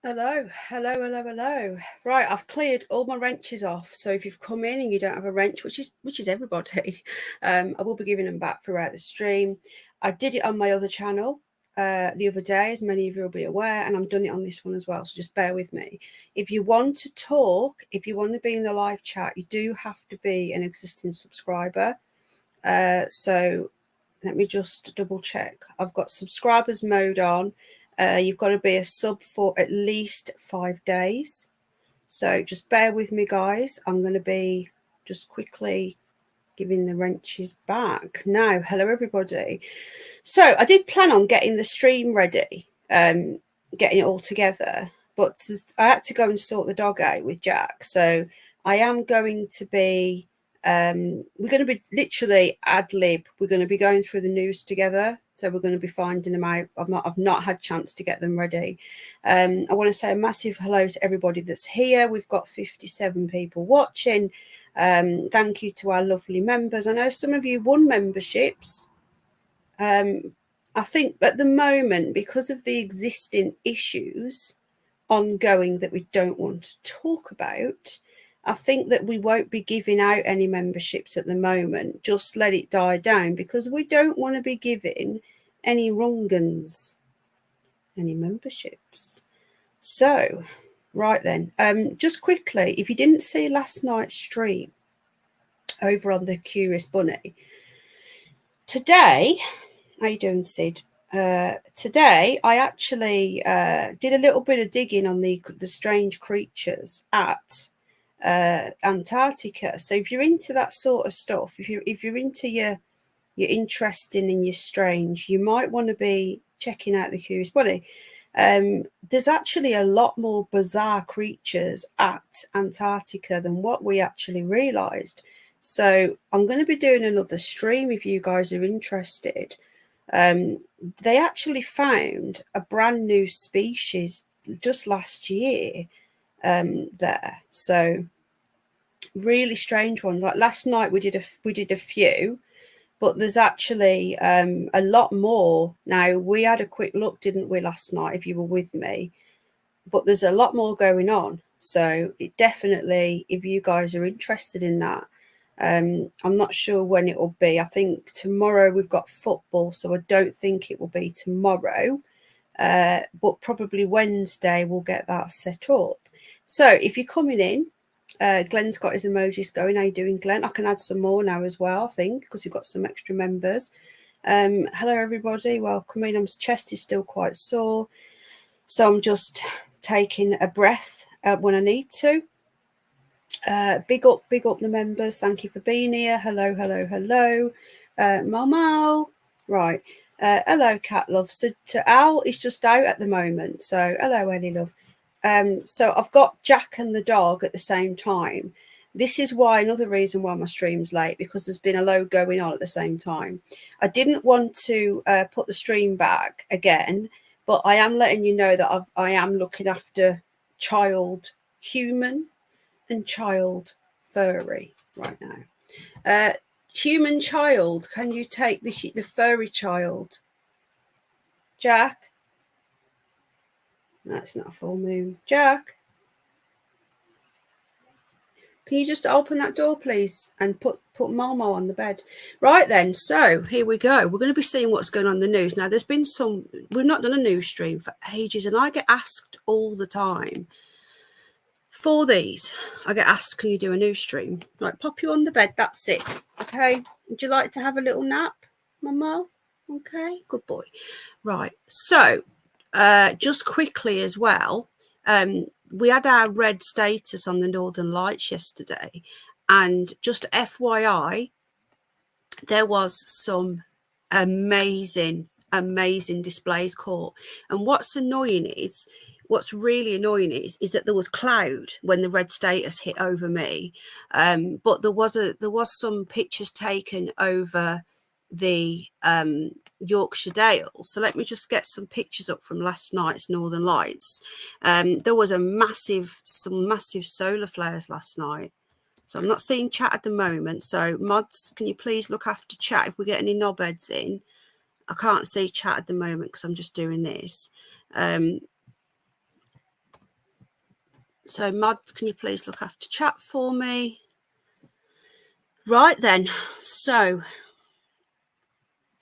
Hello, hello, hello, hello. Right, I've cleared all my wrenches off. So if you've come in and you don't have a wrench, which is everybody, I will be giving them back throughout the stream. I did it on my other channel the other day, as many of you will be aware, and I'm done it on this one as well. So just bear with me. If you want to talk, if you want to be in the live chat, you do have to be an existing subscriber. So let me just double check. I've got subscribers mode on. You've got to be a sub for at least 5 days. So just bear with me, guys. I'm going to be just quickly giving the wrenches back. Now, hello, everybody. So I did plan on getting the stream ready, getting it all together, but I had to go and sort the dog out with Jack. So I am going to be we're going to be literally ad lib. We're going to be going through the news together. So we're going to be finding them out. I've not had chance to get them ready. I want to say a massive hello to everybody that's here. We've got 57 people watching. Thank you to our lovely members. I know some of you won memberships. I think at the moment, because of the existing issues ongoing that we don't want to talk about, I think that we won't be giving out any memberships at the moment. Just let it die down, because we don't want to be giving any wrong-uns any memberships. So, right then, just quickly, if you didn't see last night's stream over on the Curious Bunny, today, how you doing, Sid? Today, I actually did a little bit of digging on the strange creatures at Antarctica. So if you're into that sort of stuff, if you're into your interesting and your strange, you might want to be checking out the Curious Bunny. There's actually a lot more bizarre creatures at Antarctica than what we actually realised. So I'm going to be doing another stream if you guys are interested. They actually found a brand new species just last year there. So really strange ones. Like last night we did a few, but there's actually a lot more. Now we had a quick look, didn't we, last night, if you were with me, but there's a lot more going on. So it definitely, if you guys are interested in that, I'm not sure when it will be. I think tomorrow we've got football, so I don't think it will be tomorrow, but probably Wednesday we'll get that set up. So if you're coming in, Glenn's got his emojis going. How you doing, Glenn? I can add some more now as well, I think, because we've got some extra members. Hello, everybody. Welcome in. My chest is still quite sore, so I'm just taking a breath when I need to. Big up the members. Thank you for being here. Hello, hello, hello. Mau. Right. Hello, cat love. So Al is just out at the moment. So hello, Ellie love. So I've got Jack and the dog at the same time. This is why, another reason why my stream's late, because there's been a load going on at the same time. I didn't want to put the stream back again, but I am letting you know that I am looking after child human and child furry right now. Human child, can you take the furry child? Jack? That's not a full moon. Jack? Can you just open that door, please, and put Momo on the bed? Right then, so here we go. We're going to be seeing what's going on in the news. Now, there's been we've not done a news stream for ages, and I get asked all the time for these. I get asked, can you do a news stream? Like, pop you on the bed, that's it. Okay, would you like to have a little nap, Momo? Okay, good boy. Right, so just quickly as well, we had our red status on the Northern Lights yesterday, and just FYI, there was some amazing displays caught. And what's really annoying is that there was cloud when the red status hit over me, but there was some pictures taken over the Yorkshire Dale. So let me just get some pictures up from last night's Northern Lights. There was some massive solar flares last night. So I'm not seeing chat at the moment. So mods, can you please look after chat if we get any knobheads in? I can't see chat at the moment because I'm just doing this. So mods, can you please look after chat for me? Right then, so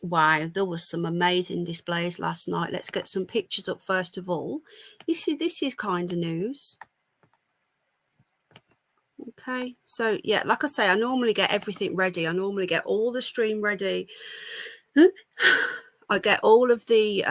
wow, there was some amazing displays last night. Let's get some pictures up first of all. This is kind of news. Okay, so yeah, like I say, I normally get everything ready. I normally get all the stream ready. I get all of the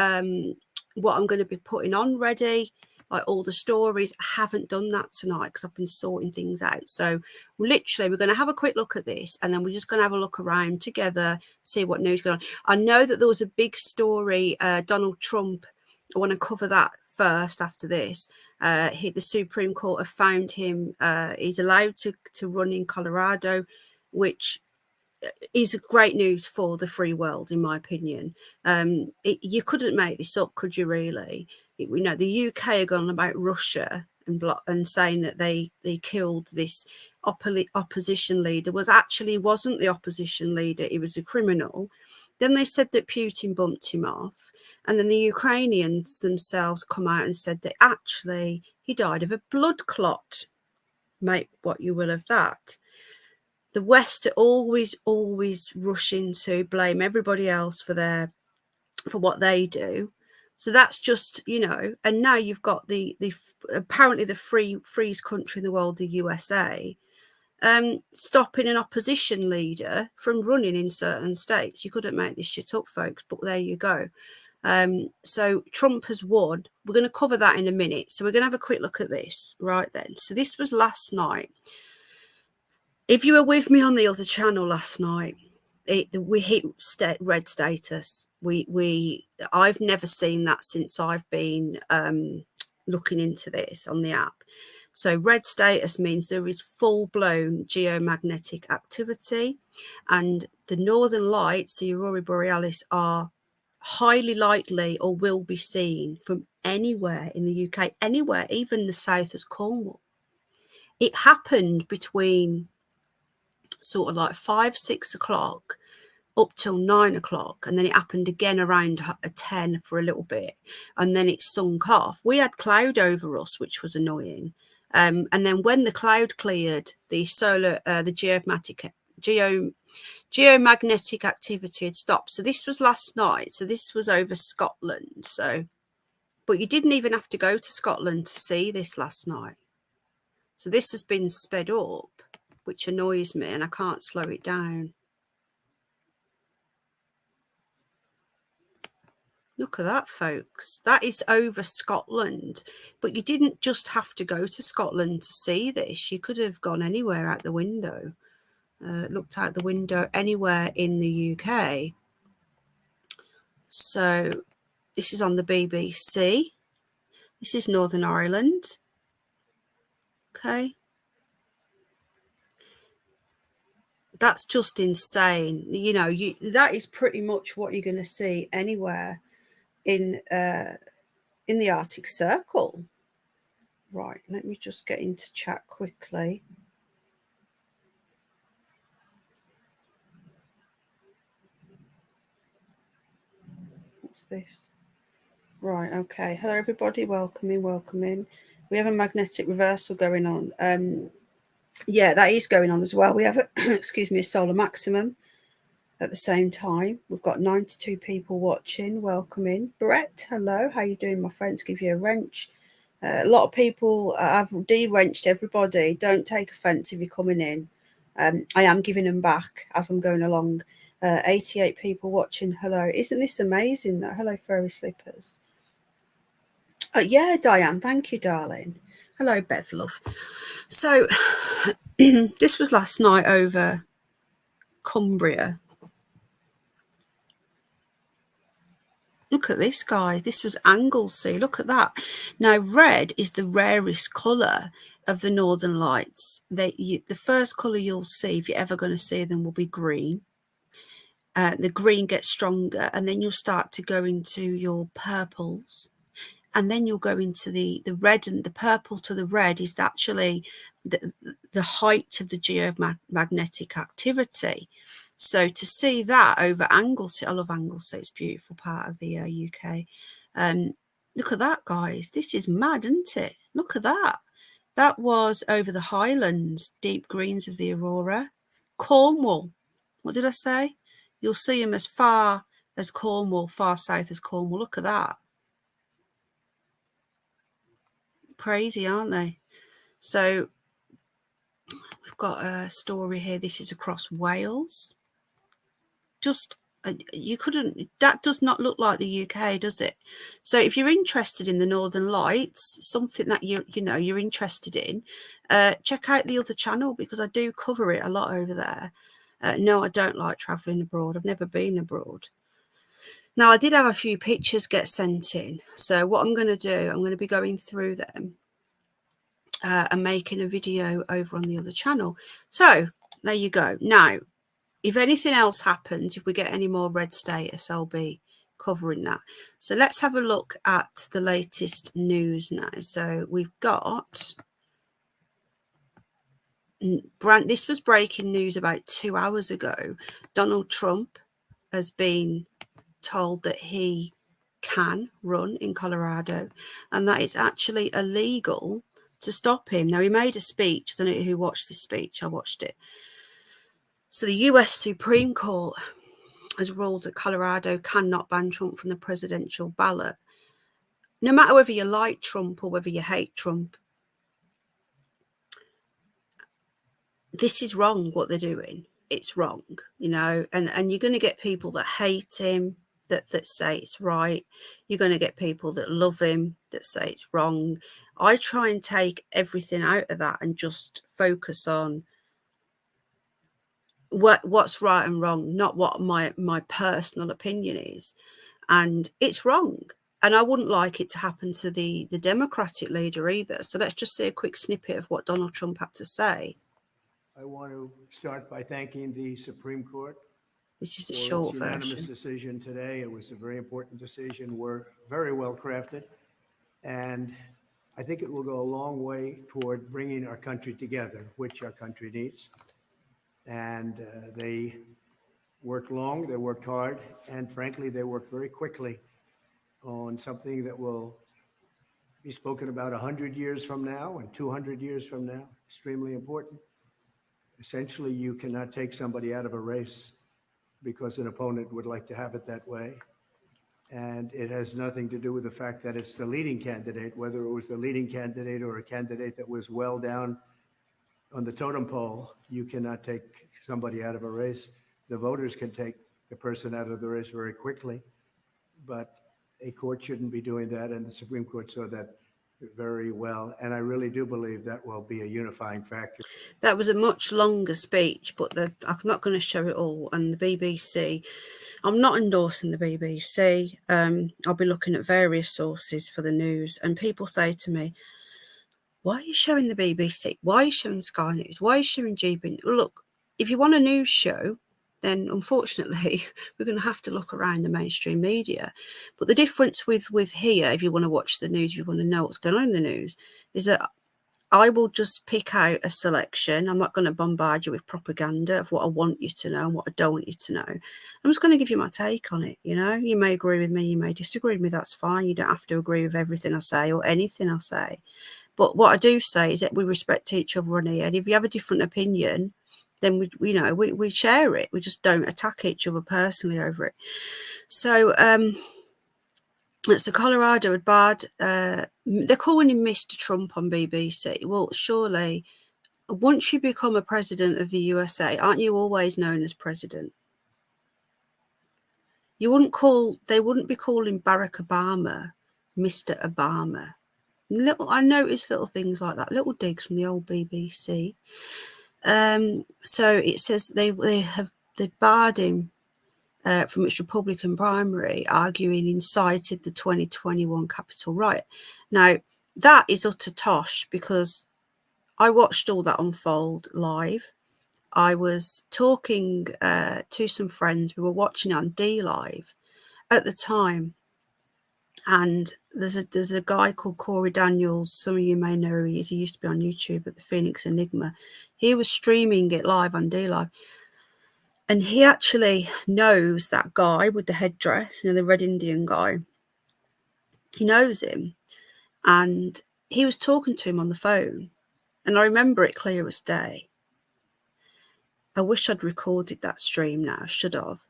what I'm going to be putting on ready, like all the stories. I haven't done that tonight because I've been sorting things out. So literally, we're going to have a quick look at this, and then we're just going to have a look around together, see what news going on. I know that there was a big story, Donald Trump. I want to cover that first after this. The Supreme Court have found him. He's allowed to run in Colorado, which is great news for the free world, in my opinion. You couldn't make this up, could you really? The UK are going about Russia and saying that they killed this opposition leader. Wasn't the opposition leader, he was a criminal. Then they said that Putin bumped him off, and then the Ukrainians themselves come out and said that actually he died of a blood clot. Make what you will of that. The West are always rushing to blame everybody else for what they do. So that's just, and now you've got the apparently the freest country in the world, the USA, stopping an opposition leader from running in certain states. You couldn't make this shit up, folks, but there you go. So Trump has won. We're going to cover that in a minute. So we're going to have a quick look at this right then. So this was last night. If you were with me on the other channel last night, we hit red status. I've never seen that since I've been looking into this on the app. So red status means there is full-blown geomagnetic activity, and the northern lights, the aurora borealis, are highly likely or will be seen from anywhere in the UK, anywhere, even the south as Cornwall. It happened between sort of like 5-6 o'clock up till 9 o'clock, and then it happened again around 10 for a little bit, and then it sunk off. We had cloud over us, which was annoying, and then when the cloud cleared, the geomagnetic activity had stopped. So this was last night. So this was over Scotland. But you didn't even have to go to Scotland to see this last night. So this has been sped up, which annoys me, and I can't slow it down. Look at that, folks. That is over Scotland. But you didn't just have to go to Scotland to see this. You could have gone anywhere out the window, looked out the window anywhere in the UK. So this is on the BBC. This is Northern Ireland. Okay. That's just insane. That is pretty much what you're going to see anywhere in the Arctic Circle. Right, let me just get into chat quickly. What's this? Right, okay. Hello, everybody. Welcome in. We have a magnetic reversal going on. Yeah, that is going on as well. We have a solar maximum at the same time. We've got 92 people watching. Welcome in. Brett, hello. How you doing, my friends? Give you a wrench. A lot of people, I've de-wrenched everybody. Don't take offence if you're coming in. I am giving them back as I'm going along. 88 people watching. Hello. Isn't this amazing? Hello, Furry Slippers. Yeah, Diane. Thank you, darling. Hello, Bev Love. So this was last night over Cumbria. Look at this, guys. This was Anglesey. Look at that. Now, red is the rarest colour of the Northern Lights. The first colour you'll see, if you're ever going to see them, will be green. The green gets stronger, and then you'll start to go into your purples. And then you'll go into the red, and the purple to the red is actually the height of the geomagnetic activity. So to see that over Anglesey, I love Anglesey, it's a beautiful part of the UK. Look at that, guys. This is mad, isn't it? Look at that. That was over the Highlands, deep greens of the aurora. Cornwall. What did I say? You'll see them as far as Cornwall, far south as Cornwall. Look at that. Crazy, aren't they? So we've got a story here. This is across Wales. Just you couldn't, that does not look like the UK, does it? So if you're interested in the Northern Lights, something that you're interested in, check out the other channel, because I do cover it a lot over there. No, I don't like traveling abroad. I've never been abroad. Now, I did have a few pictures get sent in, so what I'm going to do, I'm going to be going through them and making a video over on the other channel. So there you go. Now, if anything else happens, if we get any more red status, I'll be covering that. So let's have a look at the latest news now. So we've got, this was breaking news about 2 hours ago. Donald Trump has been told that he can run in Colorado and that it's actually illegal to stop him. Now, he made a speech. I don't know who watched this speech. I watched it. So the US Supreme Court has ruled that Colorado cannot ban Trump from the presidential ballot. No matter whether you like Trump or whether you hate Trump, this is wrong what they're doing. It's wrong, you know, and you're going to get people that hate him, that say it's right. You're going to get people that love him, that say it's wrong. I try and take everything out of that and just focus on what's right and wrong, not what my personal opinion is. And it's wrong. And I wouldn't like it to happen to the Democratic leader either. So let's just see a quick snippet of what Donald Trump had to say. I want to start by thanking the Supreme Court. This is a short for its unanimous version. decision today. It was a very important decision. We're very well crafted. And I think it will go a long way toward bringing our country together, which our country needs. And they worked long, they worked hard, and frankly, they worked very quickly on something that will be spoken about 100 years from now and 200 years from now. Extremely important. Essentially, you cannot take somebody out of a race because an opponent would like to have it that way. And it has nothing to do with the fact that it's the leading candidate, whether it was the leading candidate or a candidate that was well down on the totem pole. You cannot take somebody out of a race. The voters can take the person out of the race very quickly, but a court shouldn't be doing that, and the Supreme Court saw that very well. And I really do believe that will be a unifying factor. That was a much longer speech, but I'm not going to show it all. And the BBC, I'm not endorsing the BBC. I'll be looking at various sources for the news. And people say to me, why are you showing the BBC? Why are you showing Sky News? Why are you showing GB? Well, look, if you want a news show, then unfortunately we're going to have to look around the mainstream media. But the difference with here, if you want to watch the news, if you want to know what's going on in the news, is that I will just pick out a selection. I'm not going to bombard you with propaganda of what I want you to know and what I don't want you to know. I'm just going to give you my take on it. You know, you may agree with me, you may disagree with me. That's fine. You don't have to agree with everything I say or anything I say. But what I do say is that we respect each other on here. And if you have a different opinion, then we share it. We just don't attack each other personally over it. So so Colorado had barred, they're calling him Mr. Trump on BBC. Well, surely, once you become a president of the USA, aren't you always known as president? They wouldn't be calling Barack Obama Mr. Obama. I noticed little things like that, little digs from the old BBC. So it says they barred him from its Republican primary, arguing incited the 2021 Capitol riot. Now, that is utter tosh, because I watched all that unfold live. I was talking to some friends. We were watching it on D Live at the time. And there's a guy called Corey Daniels. Some of you may know who he is. He used to be on YouTube at the Phoenix Enigma. He was streaming it live on D Live. And he actually knows that guy with the headdress, the Red Indian guy. He knows him. And he was talking to him on the phone. And I remember it clear as day. I wish I'd recorded that stream now. I should have.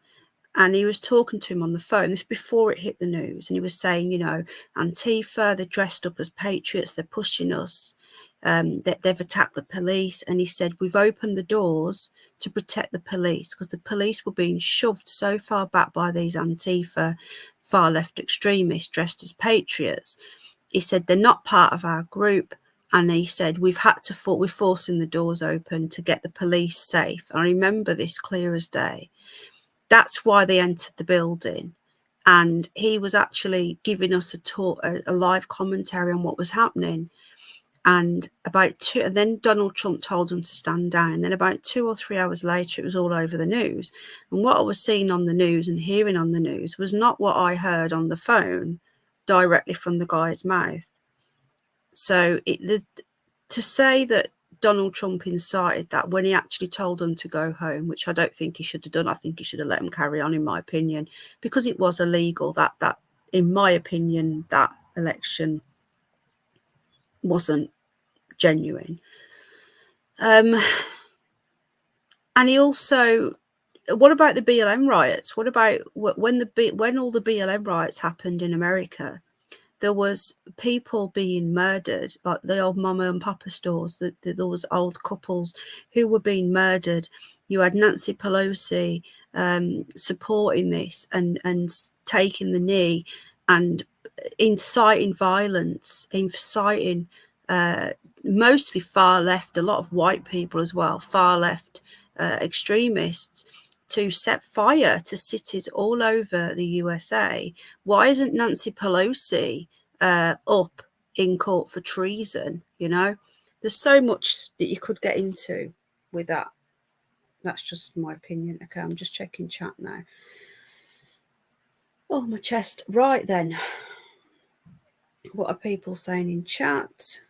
And he was talking to him on the phone. This before it hit the news. And he was saying, you know, Antifa, they're dressed up as patriots. They're pushing us. They've attacked the police. And he said, we've opened the doors to protect the police because the police were being shoved so far back by these Antifa far left extremists dressed as patriots. He said, they're not part of our group. And he said, we're forcing the doors open to get the police safe. I remember this clear as day. That's why they entered the building. And he was actually giving us a live commentary on what was happening. And then Donald Trump told them to stand down. And then about 2 or 3 hours later, it was all over the news. And what I was seeing on the news and hearing on the news was not what I heard on the phone directly from the guy's mouth. So to say that Donald Trump incited that when he actually told them to go home, which I don't think he should have done. I think he should have let them carry on, in my opinion, because it was illegal. That in my opinion, that election wasn't genuine. And he also, what about the BLM riots? What about when all the BLM riots happened in America? There was people being murdered, like the old mama and papa stores, there was old couples who were being murdered. You had Nancy Pelosi supporting this and taking the knee and inciting violence, inciting mostly far left, a lot of white people as well, far left extremists, to set fire to cities all over the USA. Why isn't Nancy Pelosi up in court for treason? You know, there's so much that you could get into with that. That's just my opinion. Okay, I'm just checking chat now. Oh, my chest. Right then. What are people saying in chat?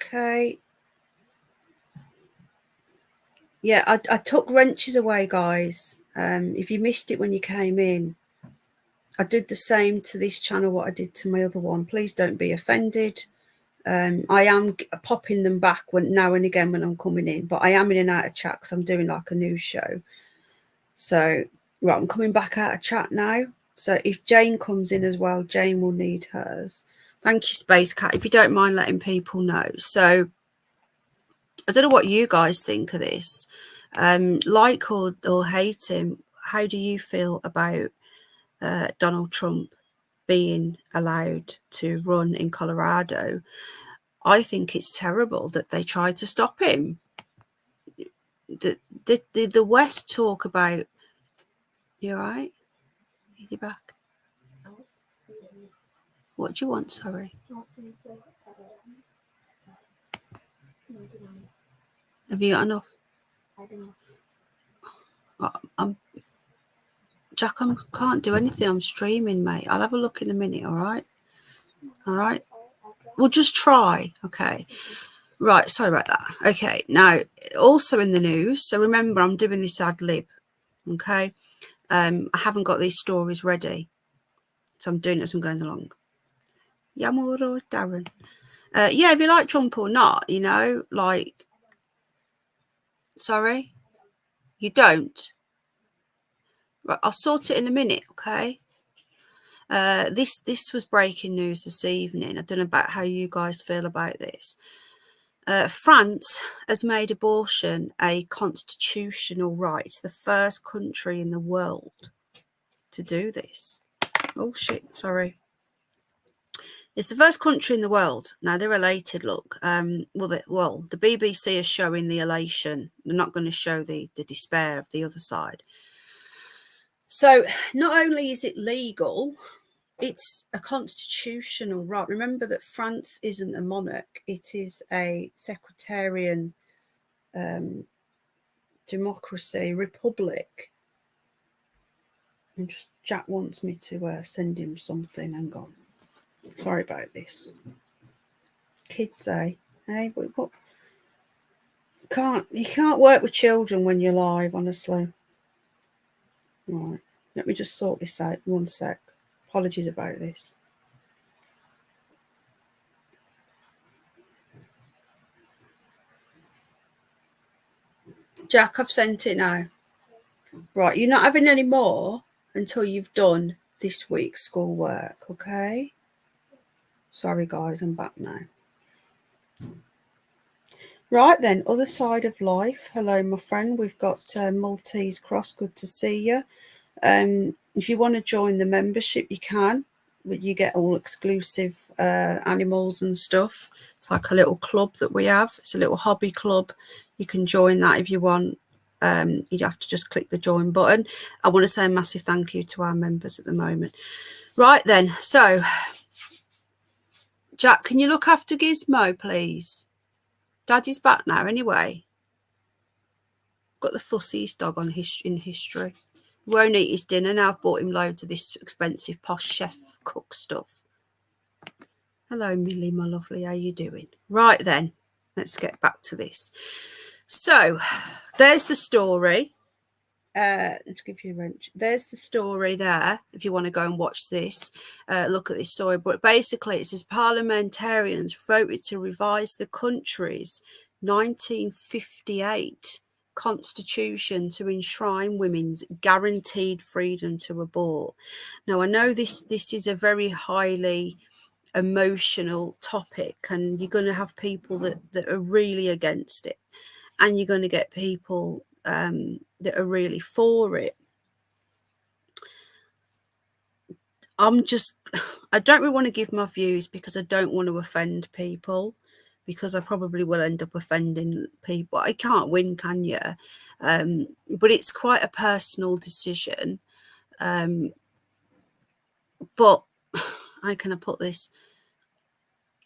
Okay. Yeah, I took wrenches away, guys. If you missed it when you came in, I did the same to this channel what I did to my other one. Please don't be offended. I am popping them back now and again when I'm coming in, but I am in and out of chat because I'm doing like a news show. So, right, I'm coming back out of chat now. So if Jane comes in as well, Jane will need hers. Thank you, Space Cat. If you don't mind letting people know. So I don't know what you guys think of this. Like or hate him, how do you feel about Donald Trump being allowed to run in Colorado? I think it's terrible that they tried to stop him. The West talk about, you all right? Is he back? What do you want? Sorry. Have you got enough? I don't know. Jack, I can't do anything. I'm streaming, mate. I'll have a look in a minute, all right? All right? We'll just try. Okay. Right, sorry about that. Okay, now, also in the news, so remember, I'm doing this ad lib, okay? I haven't got these stories ready, so I'm doing it as I'm going along. Yamuro Darren. Yeah, if you like Trump or not, you know, like, sorry? You don't? Right, I'll sort it in a minute, okay? This was breaking news this evening. I don't know about how you guys feel about this. France has made abortion a constitutional right. It's the first country in the world to do this. Oh shit, sorry. It's the first country in the world. Now they're elated. Look, the BBC is showing the elation. They're not going to show the despair of the other side. So not only is it legal, it's a constitutional right. Remember that France isn't a monarch; it is a sectarian democracy, republic. And just Jack wants me to send him something. Hang on. Sorry about this. Kids, eh? Hey, what? You can't work with children when you're live, honestly. Right. Let me just sort this out. One sec. Apologies about this. Jack, I've sent it now. Right, you're not having any more until you've done this week's schoolwork, okay? Sorry, guys, I'm back now. Right then, other side of life. Hello, my friend. We've got Maltese Cross. Good to see you. If you want to join the membership, you can. You get all exclusive animals and stuff. It's like a little club that we have. It's a little hobby club. You can join that if you want. You'd have to just click the join button. I want to say a massive thank you to our members at the moment. Right then, so Jack, can you look after Gizmo, please? Daddy's back now anyway. Got the fussiest dog on in history. Won't eat his dinner now. I've bought him loads of this expensive posh chef cook stuff. Hello, Millie, my lovely. How you doing? Right then, let's get back to this. So, there's the story. Let's give you a wrench. There's the story there. If you want to go and watch this, look at this story. But basically, it says parliamentarians voted to revise the country's 1958 constitution to enshrine women's guaranteed freedom to abort. Now, I know this is a very highly emotional topic, and you're going to have people that are really against it, and you're going to get people that are really for it. I don't really want to give my views because I don't want to offend people, because I probably will end up offending people. I can't win, can you? But it's quite a personal decision. But how can I put this?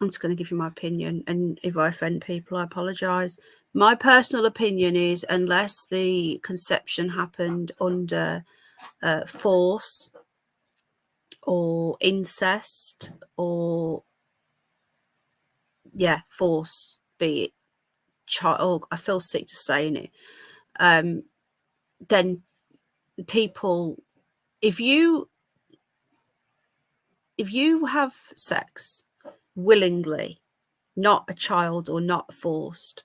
I'm just going to give you my opinion, and if I offend people, I apologise. My personal opinion is, unless the conception happened under force or incest or force, be it child, I feel sick just saying it, then people, if you have sex willingly, not a child or not forced,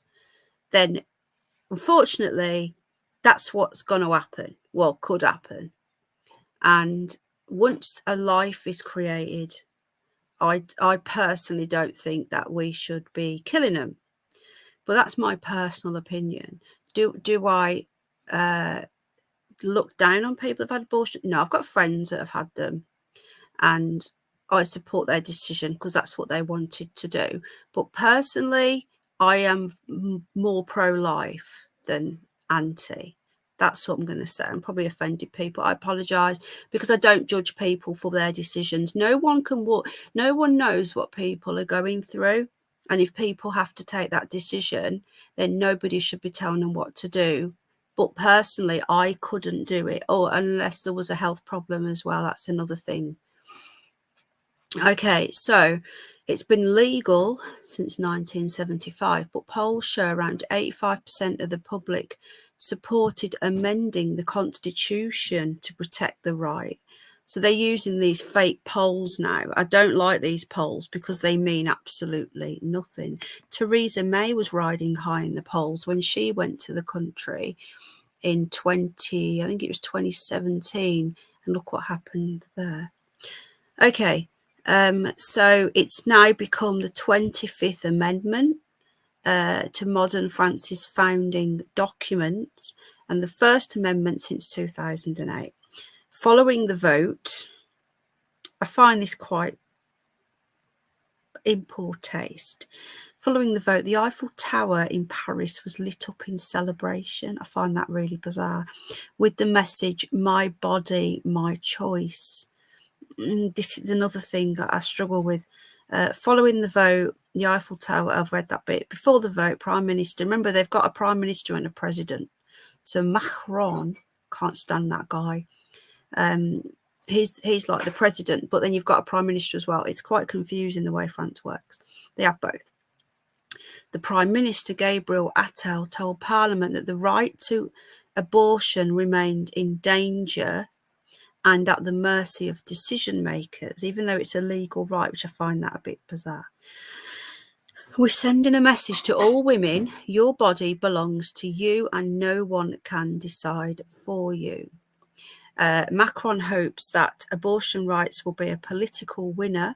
then unfortunately that's what's going to happen. Well, could happen. And once a life is created, I personally don't think that we should be killing them. But that's my personal opinion. Do I look down on people that have had abortion? No, I've got friends that have had them, and I support their decision because that's what they wanted to do. But personally, I am more pro-life than anti. That's what I'm going to say. I'm probably offended people. I apologise, because I don't judge people for their decisions. No one knows what people are going through. And if people have to take that decision, then nobody should be telling them what to do. But personally, I couldn't do it, or unless there was a health problem as well. That's another thing. Okay, so it's been legal since 1975, but polls show around 85% of the public supported amending the Constitution to protect the right. So they're using these fake polls now. I don't like these polls because they mean absolutely nothing. Theresa May was riding high in the polls when she went to the country in 2017, and look what happened there. Okay. So it's now become the 25th Amendment to modern France's founding documents, and the first amendment since 2008. Following the vote, I find this quite in poor taste. Following the vote, the Eiffel Tower in Paris was lit up in celebration. I find that really bizarre, with the message, "My body, my choice." This is another thing that I struggle with. Following the vote, the Eiffel Tower, I've read that bit. Before the vote, Prime Minister, remember they've got a Prime Minister and a President. So Macron, can't stand that guy. He's like the President, but then you've got a Prime Minister as well. It's quite confusing the way France works. They have both. The Prime Minister, Gabriel Attal, told Parliament that the right to abortion remained in danger and at the mercy of decision makers, even though it's a legal right, which I find that a bit bizarre. We're sending a message to all women. Your body belongs to you and no one can decide for you. Macron hopes that abortion rights will be a political winner,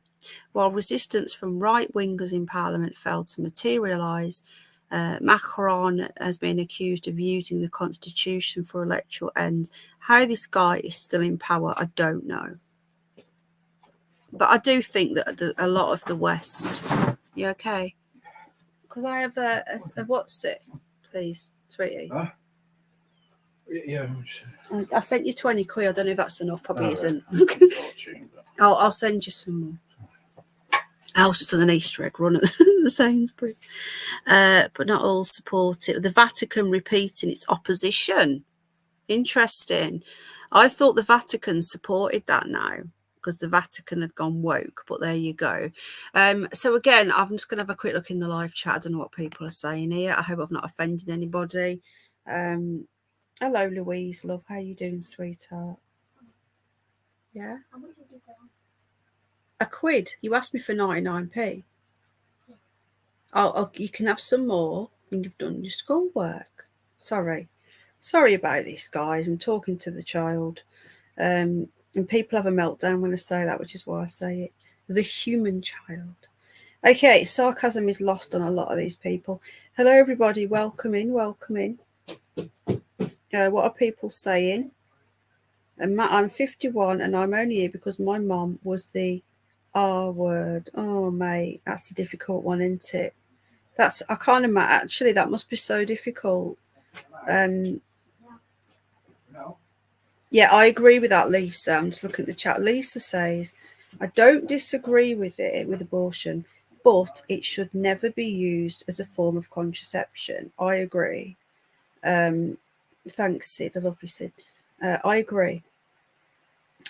while resistance from right-wingers in Parliament failed to materialise. Macron has been accused of using the constitution for electoral ends. How this guy is still in power, I don't know. But I do think that a lot of the West... You okay? Because I have a what's it, please, sweetie? Huh? Yeah. I sent you 20 quid. I don't know if that's enough. Probably isn't. I'll send you some more. Else to an Easter egg run at the Sainsbury's. But not all support it. The Vatican repeating its opposition. Interesting. I thought the Vatican supported that now because the Vatican had gone woke, but there you go. So again, I'm just going to have a quick look in the live chat. I don't know what people are saying here. I hope I've not offended anybody. Hello, Louise, love. How you doing, sweetheart? Yeah? A quid? You asked me for 99p. Oh, you can have some more when you've done your schoolwork. Sorry about this, guys. I'm talking to the child. And people have a meltdown when I say that, which is why I say it. The human child. Okay, sarcasm is lost on a lot of these people. Hello, everybody. Welcome in. What are people saying? And Matt, I'm 51 and I'm only here because my mum was the R word. Oh, mate, that's a difficult one, isn't it? I can't imagine. Actually, that must be so difficult. Yeah, I agree with that, Lisa. I'm just looking at the chat. Lisa says, I don't disagree with abortion, but it should never be used as a form of contraception. I agree. Thanks, Sid. I love you, Sid. I agree.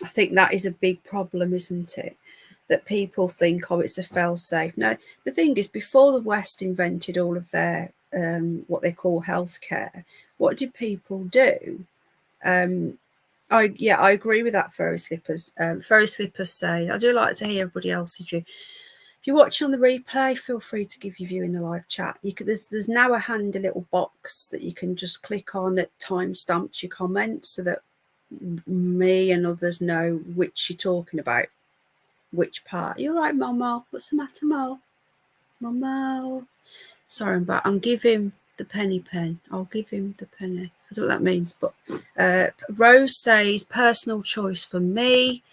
I think that is a big problem, isn't it? That people think, oh, it's a fail-safe. No, the thing is, before the West invented all of their what they call healthcare, what did people do? I agree with that, Furry Slippers. Furry Slippers say, I do like to hear everybody else's view. If you're watching on the replay, feel free to give your view in the live chat. There's now a handy little box that you can just click on that timestamps your comments so that me and others know which you're talking about, which part. You're right, Momo. What's the matter, Mo? Momo. Sorry, but I'm giving the penny pen. I'll give him the penny. I don't know what that means, but Rose says personal choice for me.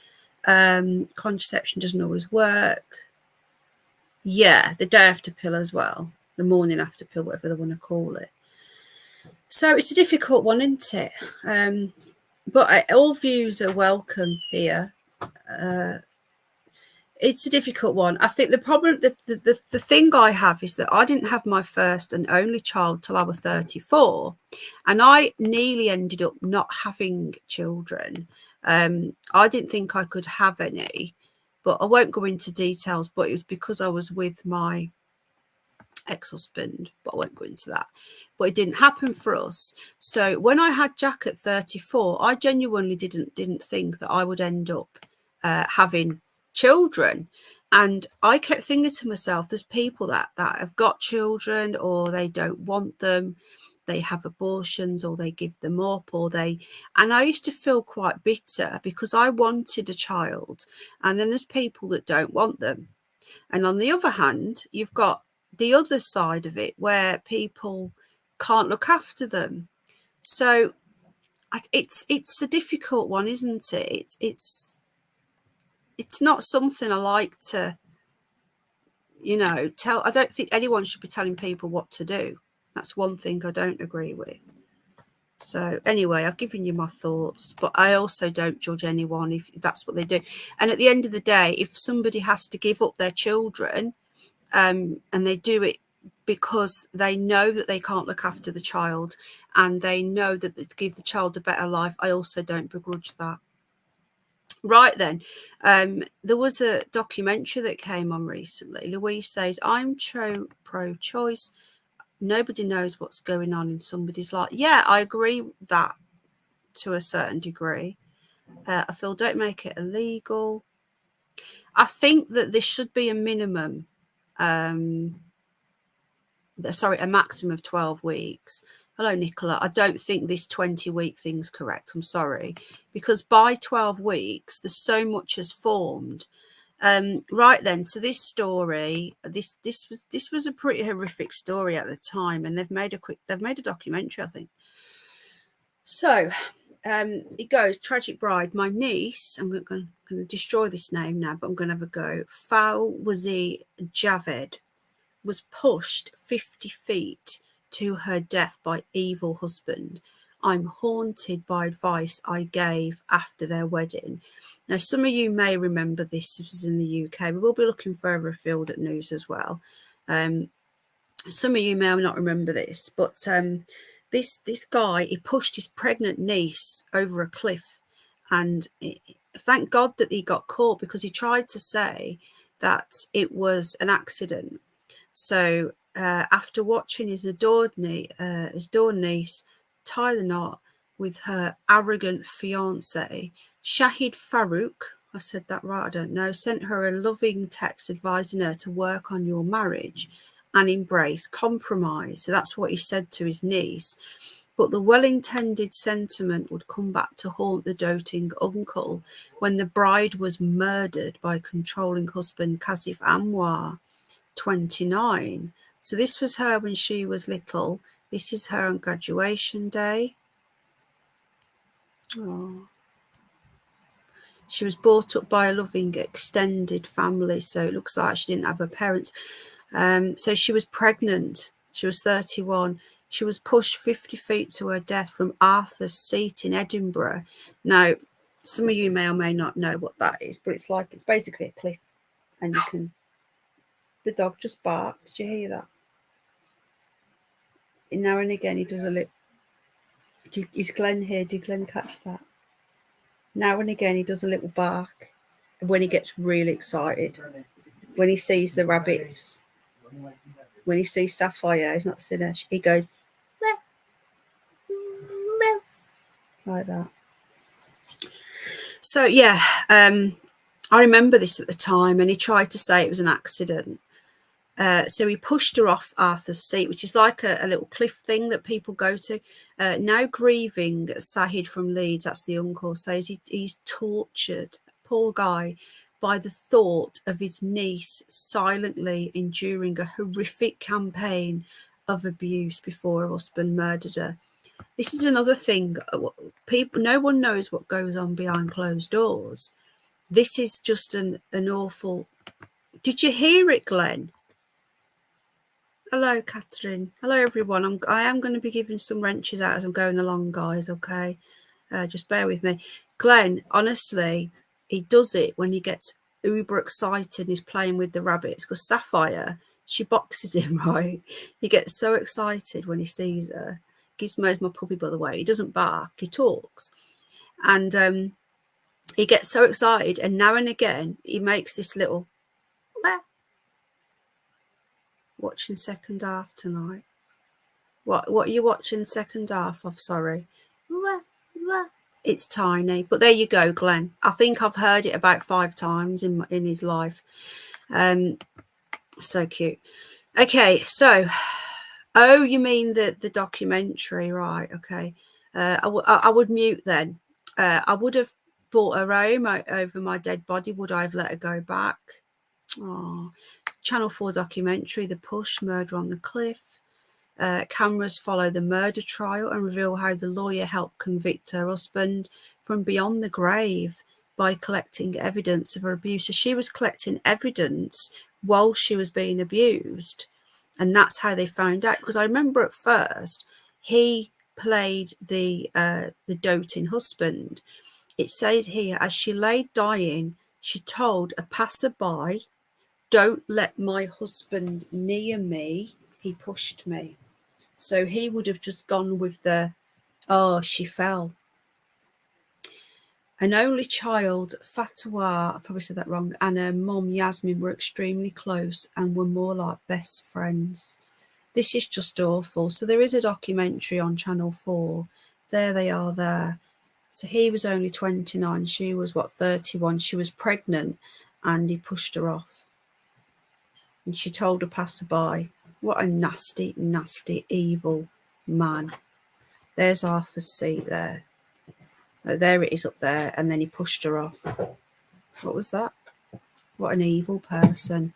Contraception doesn't always work. Yeah, the day after pill as well. The morning after pill, whatever they want to call it. So it's a difficult one, isn't it? But all views are welcome here. It's a difficult one. I think the problem, the thing I have is that I didn't have my first and only child till I was 34, and I nearly ended up not having children. I didn't think I could have any, but I won't go into details. But it was because I was with my ex-husband, but I won't go into that. But it didn't happen for us. So when I had Jack at 34, I genuinely didn't think that I would end up having children. And I kept thinking to myself, there's people that have got children or they don't want them, they have abortions or they give them up and I used to feel quite bitter because I wanted a child, and then there's people that don't want them. And on the other hand, you've got the other side of it where people can't look after them. So it's a difficult one, isn't it? It's not something I like to, tell. I don't think anyone should be telling people what to do. That's one thing I don't agree with. So anyway, I've given you my thoughts, but I also don't judge anyone if that's what they do. And at the end of the day, if somebody has to give up their children, and they do it because they know that they can't look after the child and they know that they give the child a better life, I also don't begrudge that. Right then, there was a documentary that came on recently. Louise says, I'm pro-choice. Nobody knows what's going on in somebody's life. Yeah, I agree with that to a certain degree. I feel don't make it illegal. I think that there should be a minimum sorry, a maximum of 12 weeks. Hello, Nicola. I don't think this 20-week thing's correct. I'm sorry. Because by 12 weeks, there's so much has formed. Right then, so this story, this was a pretty horrific story at the time, and they've made a documentary, I think. So it goes, tragic bride. My niece, I'm going to destroy this name now, but I'm going to have a go. Fawzi Javed was pushed 50 feet to her death by evil husband. I'm haunted by advice I gave after their wedding. Now, some of you may remember this. This was in the UK. We will be looking further afield at news as well. Some of you may not remember this, but this guy, he pushed his pregnant niece over a cliff, and thank God that he got caught, because he tried to say that it was an accident. So after watching his adored niece tie the knot with her arrogant fiance, Shahid Farouk, I said that right, I don't know, sent her a loving text advising her to work on your marriage and embrace compromise. So that's what he said to his niece. But the well-intended sentiment would come back to haunt the doting uncle when the bride was murdered by controlling husband Kasif Anwar, 29. So this was her when she was little. This is her on graduation day. Oh. She was brought up by a loving extended family, so it looks like she didn't have her parents. So she was pregnant. She was 31. She was pushed 50 feet to her death from Arthur's Seat in Edinburgh. Now, some of you may or may not know what that is, but it's basically a cliff, and you can. The dog just barks. Did you hear that? And now and again, he does a little. Is Glenn here? Did Glenn catch that? Now and again, he does a little bark when he gets really excited. When he sees the rabbits. When he sees Sapphire, he's not Sinner, he goes meh, meh, like that. So yeah, I remember this at the time, and he tried to say it was an accident. So he pushed her off Arthur's Seat, which is like a little cliff thing that people go to. Now grieving, Sahid from Leeds, that's the uncle, says he's tortured, poor guy, by the thought of his niece silently enduring a horrific campaign of abuse before her husband murdered her. This is another thing. No one knows what goes on behind closed doors. This is just an awful... Did you hear it, Glenn? Hello, Catherine. Hello, everyone. I am going to be giving some wrenches out as I'm going along, guys, okay? Just bear with me. Glenn, honestly, he does it when he gets uber excited and he's playing with the rabbits, because Sapphire, she boxes him, right? He gets so excited when he sees her. Gizmo's my puppy, by the way. He doesn't bark, he talks. And he gets so excited, and now and again, he makes this little... Watching second half tonight. What are you watching second half of? Sorry. It's tiny, but there you go, Glenn. I think I've heard it about 5 times in his life. So cute. Okay, so you mean the documentary, right? Okay. I would mute then. I would have brought her home over my dead body. Would I have let her go back? Oh, Channel 4 documentary, The Push, Murder on the Cliff. Cameras follow the murder trial and reveal how the lawyer helped convict her husband from beyond the grave by collecting evidence of her abuse. So she was collecting evidence while she was being abused, and that's how they found out. Because I remember at first he played the doting husband. It says here, as she lay dying, she told a passerby, "Don't let my husband near me. He pushed me." So he would have just gone with she fell. An only child, Fatwa, I probably said that wrong, and her mum, Yasmin, were extremely close and were more like best friends. This is just awful. So there is a documentary on Channel 4. There they are there. So he was only 29. She was, 31? She was pregnant, and he pushed her off. And she told a passerby, What a nasty, nasty, evil man. There's Arthur's seat there. Oh, there it is up there, and then he pushed her off. What was that? What an evil person.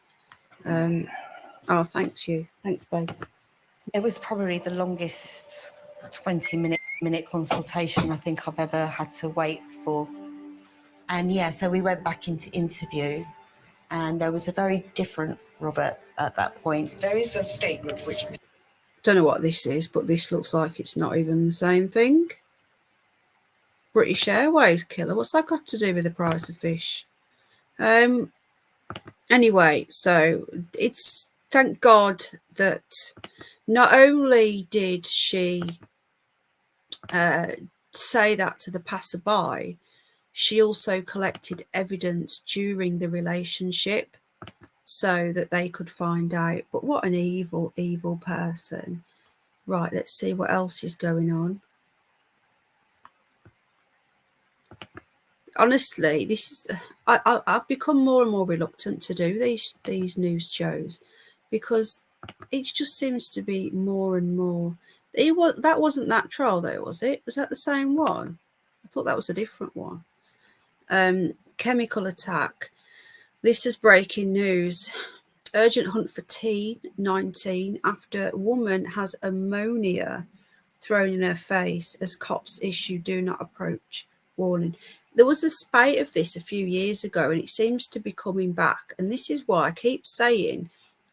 Oh, thanks you. Thanks, babe. It was probably the longest 20-minute consultation I think I've ever had to wait for. And yeah, so we went back into interview, and there was a very different Robert at that point. There is a statement which... Don't know what this is, but this looks like it's not even the same thing. British Airways killer. What's that got to do with the price of fish? Anyway, so it's thank God that not only did she say that to the passerby, she also collected evidence during the relationship so that they could find out. But what an evil, evil person. Right, let's see what else is going on. Honestly, this is I've become more and more reluctant to do these news shows because it just seems to be more and more. That wasn't that trial though, was it? Was that the same one? I thought that was a different one. Chemical attack. This is breaking news. Urgent hunt for teen 19 after woman has ammonia thrown in her face as cops issue do not approach warning. There was a spate of this a few years ago and it seems to be coming back. And this is why I keep saying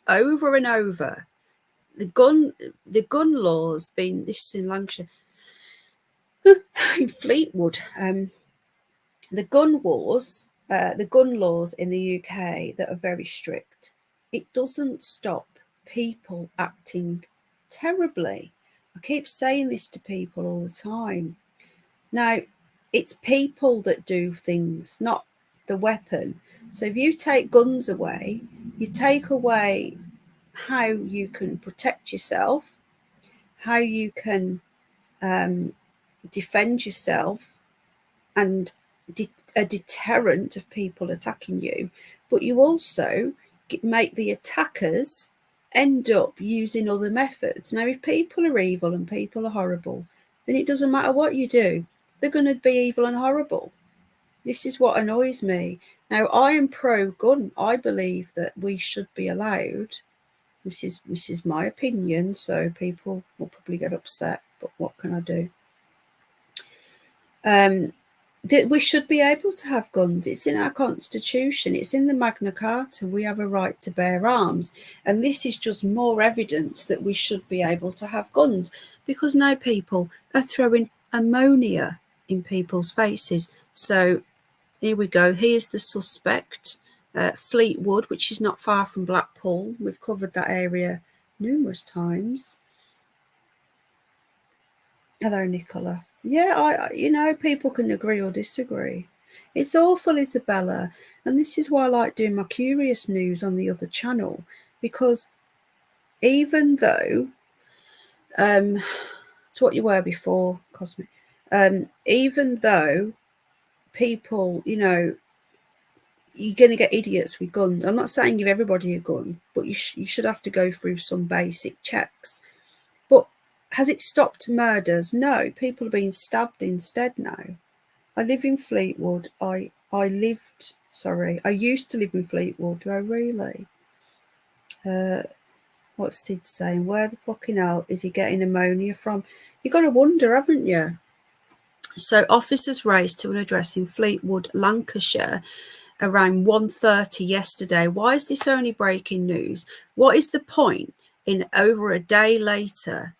over and over, the gun laws being, this is in Lancashire, in Fleetwood, the gun laws in the UK that are very strict, it doesn't stop people acting terribly. I keep saying this to people all the time. Now, it's people that do things, not the weapon. So if you take guns away, you take away how you can protect yourself, how you can defend yourself, and a deterrent of people attacking you. But you also make the attackers end up using other methods. Now, if people are evil and people are horrible, then it doesn't matter what you do. They're going to be evil and horrible. This is what annoys me. Now, I am pro-gun. I believe that we should be allowed. This is my opinion, so people will probably get upset, but what can I do? That we should be able to have guns. It's in our constitution. It's in the Magna Carta. We have a right to bear arms. And this is just more evidence that we should be able to have guns because now people are throwing ammonia in people's faces. So here we go. Here's the suspect, Fleetwood, which is not far from Blackpool. We've covered that area numerous times. Hello, Nicola. Yeah, people can agree or disagree. It's awful, Isabella. And this is why I like doing my Curious News on the other channel, because even though it's what you were before, Cosmic, even though people, you're going to get idiots with guns. I'm not saying give everybody a gun, but you should have to go through some basic checks. But has it stopped murders? No, people are being stabbed instead now. I live in Fleetwood. I used to live in Fleetwood. Do I really? What's Sid saying? Where the fucking hell is he getting ammonia from? You got to wonder, haven't you? So officers raced to an address in Fleetwood, Lancashire, around 1:30 yesterday. Why is this only breaking news? What is the point in over a day later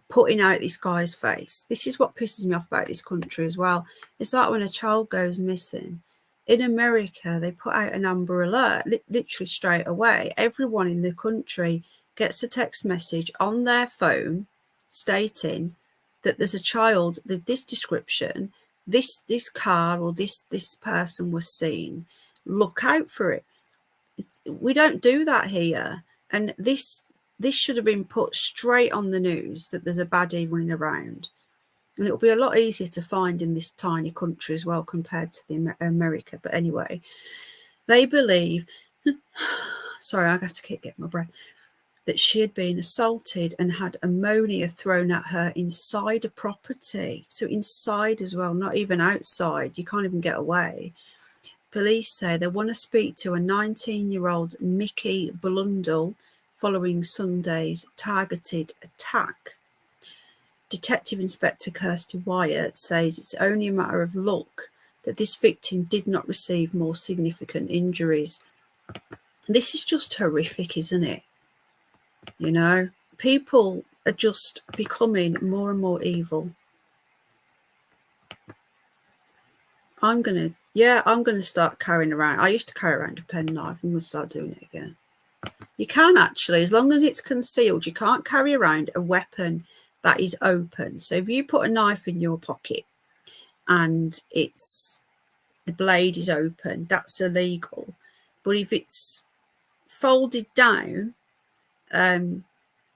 putting out this guy's face? This is what pisses me off about this country as well. It's like when a child goes missing. In America, they put out an Amber Alert literally straight away. Everyone in the country gets a text message on their phone stating that there's a child with this description, this car or this person was seen. Look out for it. We don't do that here. And this should have been put straight on the news that there's a baddie running around. And it'll be a lot easier to find in this tiny country as well compared to the America. But anyway, they believe, sorry, I have to keep getting my breath. that she had been assaulted and had ammonia thrown at her inside a property. So inside as well, not even outside. You can't even get away. Police say they want to speak to a 19-year-old Mickey Blundell following Sunday's targeted attack. Detective Inspector Kirsty Wyatt says it's only a matter of luck that this victim did not receive more significant injuries. This is just horrific, isn't it? You know, people are just becoming more and more evil. I'm going to start carrying around. I used to carry around a penknife. I'm going to start doing it again. You can actually, as long as it's concealed, you can't carry around a weapon that is open. So if you put a knife in your pocket and the blade is open, that's illegal. But if it's folded down, and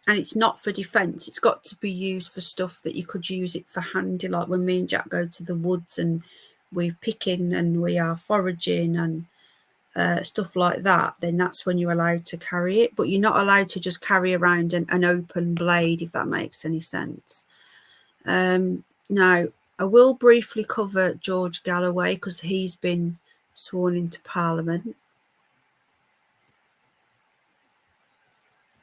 it's not for defence, it's got to be used for stuff that you could use it for handy, like when me and Jack go to the woods and we're picking and we are foraging and stuff like that, then that's when you're allowed to carry it. But you're not allowed to just carry around an open blade, if that makes any sense. Now, I will briefly cover George Galloway because he's been sworn into Parliament.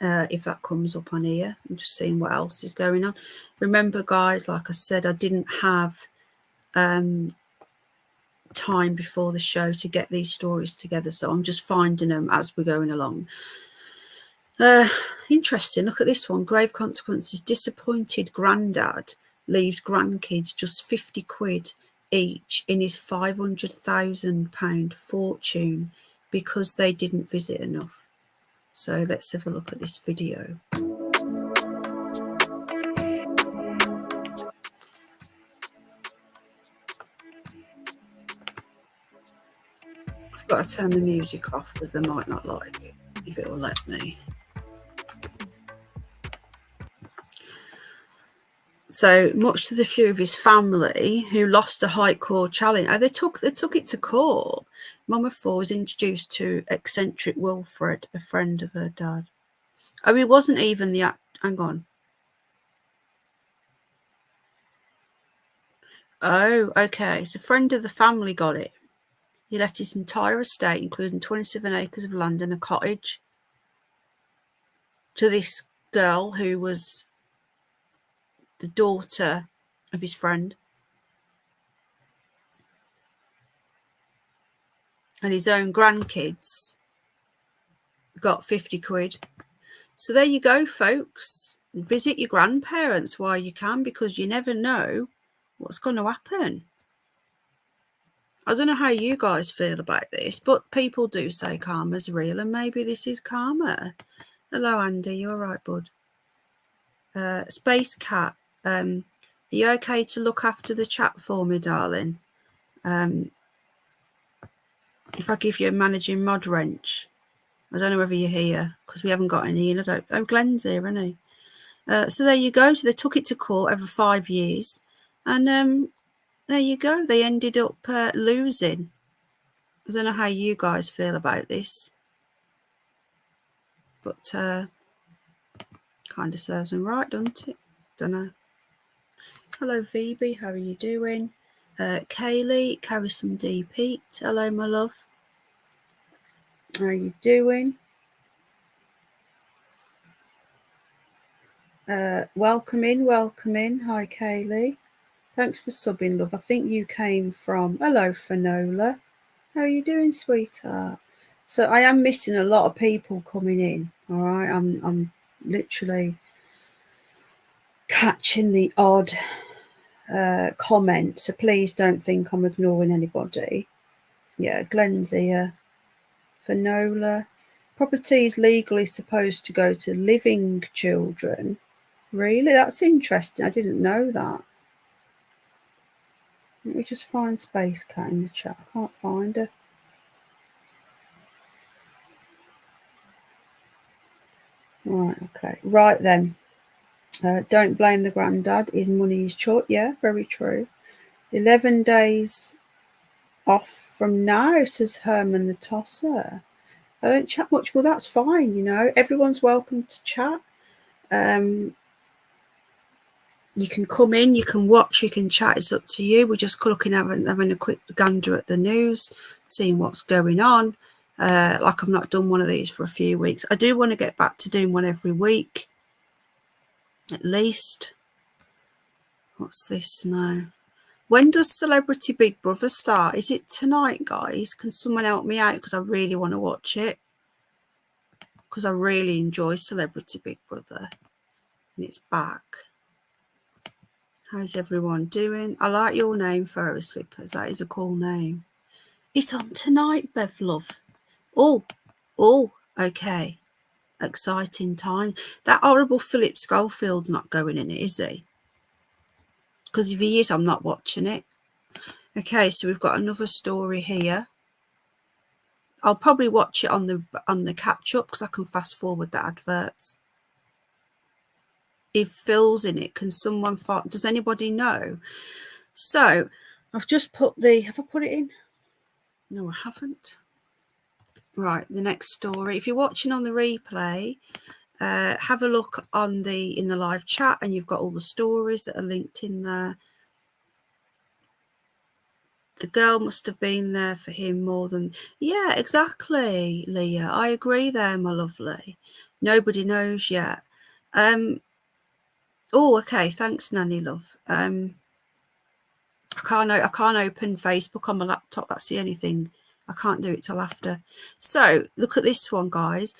If that comes up on here, I'm just seeing what else is going on. Remember, guys, like I said, I didn't have time before the show to get these stories together, so I'm just finding them as we're going along. Interesting. Look at this one. Grave consequences. Disappointed granddad leaves grandkids just 50 quid each in his £500,000 fortune because they didn't visit enough. So let's have a look at this video. I've got to turn the music off because they might not like it, if it will let me. So much to the fury of his family, who lost a high court challenge. They took it to court. Mama Four was introduced to eccentric Wilfred, a friend of her dad. Oh, he wasn't even the act. Hang on. Oh, okay. So a friend of the family got it. He left his entire estate, including 27 acres of land and a cottage, to this girl who was the daughter of his friend. And his own grandkids got 50 quid. So there you go, folks. Visit your grandparents while you can, because you never know what's going to happen. I don't know how you guys feel about this, but people do say karma's real, and maybe this is karma. Hello, Andy. You all right, bud? Space Cat, are you okay to look after the chat for me, darling? If I give you a managing mod wrench, I don't know whether you're here because we haven't got any in. Oh, Glenn's here, isn't he? So there you go. So they took it to court over 5 years, and there you go. They ended up losing. I don't know how you guys feel about this, but kind of serves them right, doesn't it? Don't know. Hello, Phoebe. How are you doing? Kaylee, carry some deep heat. Hello, my love. How are you doing? Welcome in. Hi, Kaylee. Thanks for subbing, love. I think you came from... Hello, Finola. How are you doing, sweetheart? So I am missing a lot of people coming in. All right, I'm literally catching the odd comment. So please don't think I'm ignoring anybody. Yeah, Glenn's here. Finola. Property is legally supposed to go to living children. Really? That's interesting. I didn't know that. Let me just find Space Cat in the chat. I can't find her. Right, okay. Right then. Don't blame the granddad. His money is short. Yeah, very true. 11 days off from now, says Herman the Tosser. I don't chat much. Well, that's fine, you know. Everyone's welcome to chat. You can come in, you can watch, you can chat. It's up to you. We're just looking, having a quick gander at the news, seeing what's going on. Like I've not done one of these for a few weeks. I do want to get back to doing one every week, at least. What's this now? When does Celebrity Big Brother start? Is it tonight, guys? Can someone help me out? Because I really want to watch it. Because I really enjoy Celebrity Big Brother. And it's back. How's everyone doing? I like your name, Photo Slippers. That is a cool name. It's on tonight, Bev Love. Oh, okay. Exciting time. That horrible Philip Schofield's not going in it, is he? Because if he is, I'm not watching it. Okay, so we've got another story here. I'll probably watch it on the catch up because I can fast forward the adverts. If Phil's in it, can someone find? Does anybody know? So I've just put have I put it in? No, I haven't. Right, the next story. If you're watching on the replay, have a look in the live chat, and you've got all the stories that are linked in there. The girl must have been there for him more than... Yeah, exactly, Leah. I agree there, my lovely. Nobody knows yet. Oh, okay. Thanks, Nanny Love. I can't open Facebook on my laptop. That's the only thing. I can't do it till after. So look at this one, guys.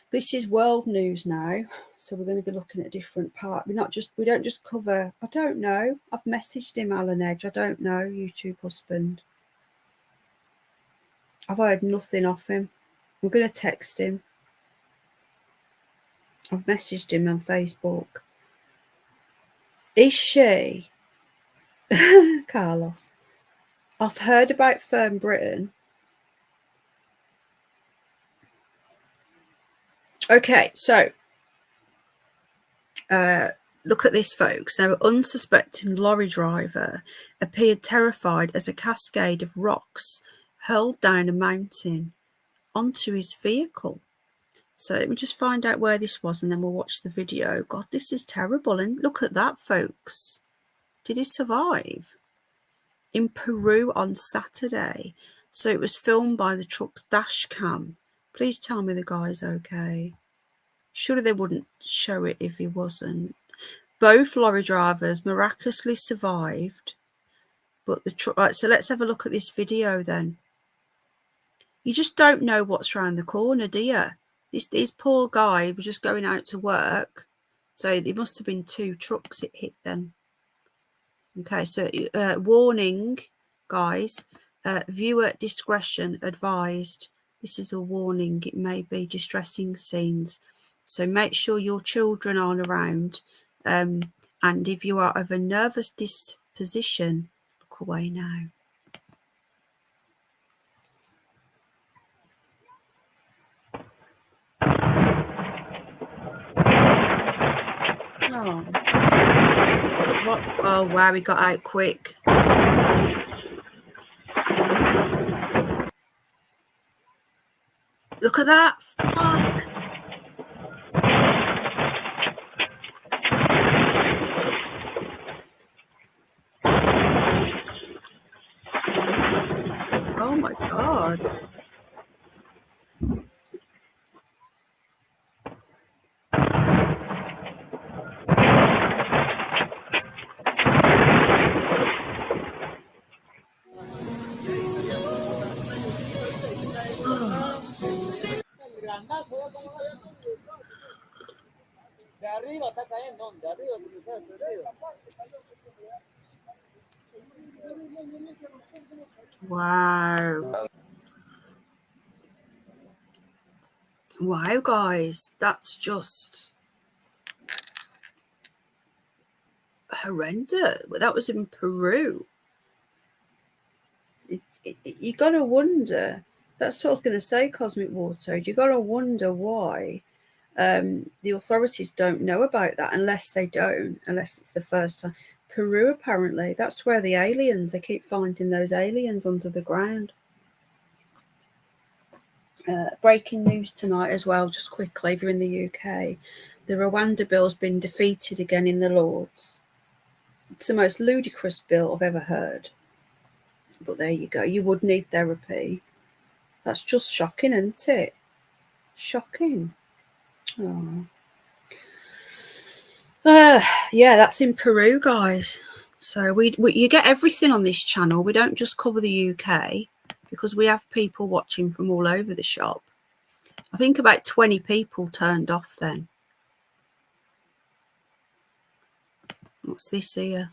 This is world news now. So we're going to be looking at a different part. We don't just cover... I don't know. I've messaged him, Alan Edge. I don't know, YouTube husband. I've heard nothing off him. We're going to text him. I've messaged him on Facebook. Is she... Carlos. I've heard about Firm Britain. Okay, so look at this, folks. So, an unsuspecting lorry driver appeared terrified as a cascade of rocks hurled down a mountain onto his vehicle. So let me just find out where this was, and then we'll watch the video. God, this is terrible. And look at that, folks. Did he survive? In Peru on Saturday. So it was filmed by the truck's dash cam. Please tell me the guy's okay. Surely they wouldn't show it if he wasn't. Both lorry drivers miraculously survived, but the truck... Right, so let's have a look at this video then. You just don't know what's around the corner, do you? This poor guy was just going out to work. So there must have been 2 trucks it hit then. Okay, so warning, guys. Viewer discretion advised. This is a warning. It may be distressing scenes. So make sure your children aren't around. And if you are of a nervous disposition, look away now. Oh. What? Oh, wow, we got out quick. Look at that. Fuck. Oh my God. De arriba está cayendo, de arriba, de arriba. Wow. Wow, guys, that's just horrendous. That was in Peru. You got to wonder. That's what I was going to say, Cosmic Water. You got to wonder why the authorities don't know about that, unless it's the first time. Peru, apparently, that's where the aliens, they keep finding those aliens under the ground. Breaking news tonight as well, just quickly, if you're in the UK, the Rwanda bill's been defeated again in the Lords. It's the most ludicrous bill I've ever heard. But there you go. You would need therapy. That's just shocking, isn't it? Shocking. Oh. Yeah, that's in Peru, guys. So we you get everything on this channel. We don't just cover the UK because we have people watching from all over the shop. I think about 20 people turned off then. What's this here?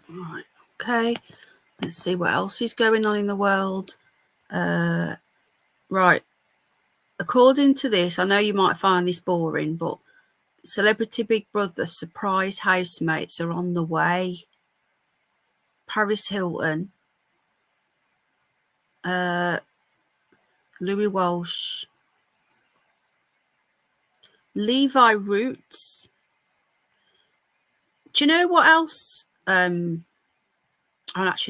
Right, okay. Let's see what else is going on in the world. Right. According to this, I know you might find this boring, but Celebrity Big Brother surprise housemates are on the way. Paris Hilton, Louis Walsh, Levi Roots. Do you know what else? Actually,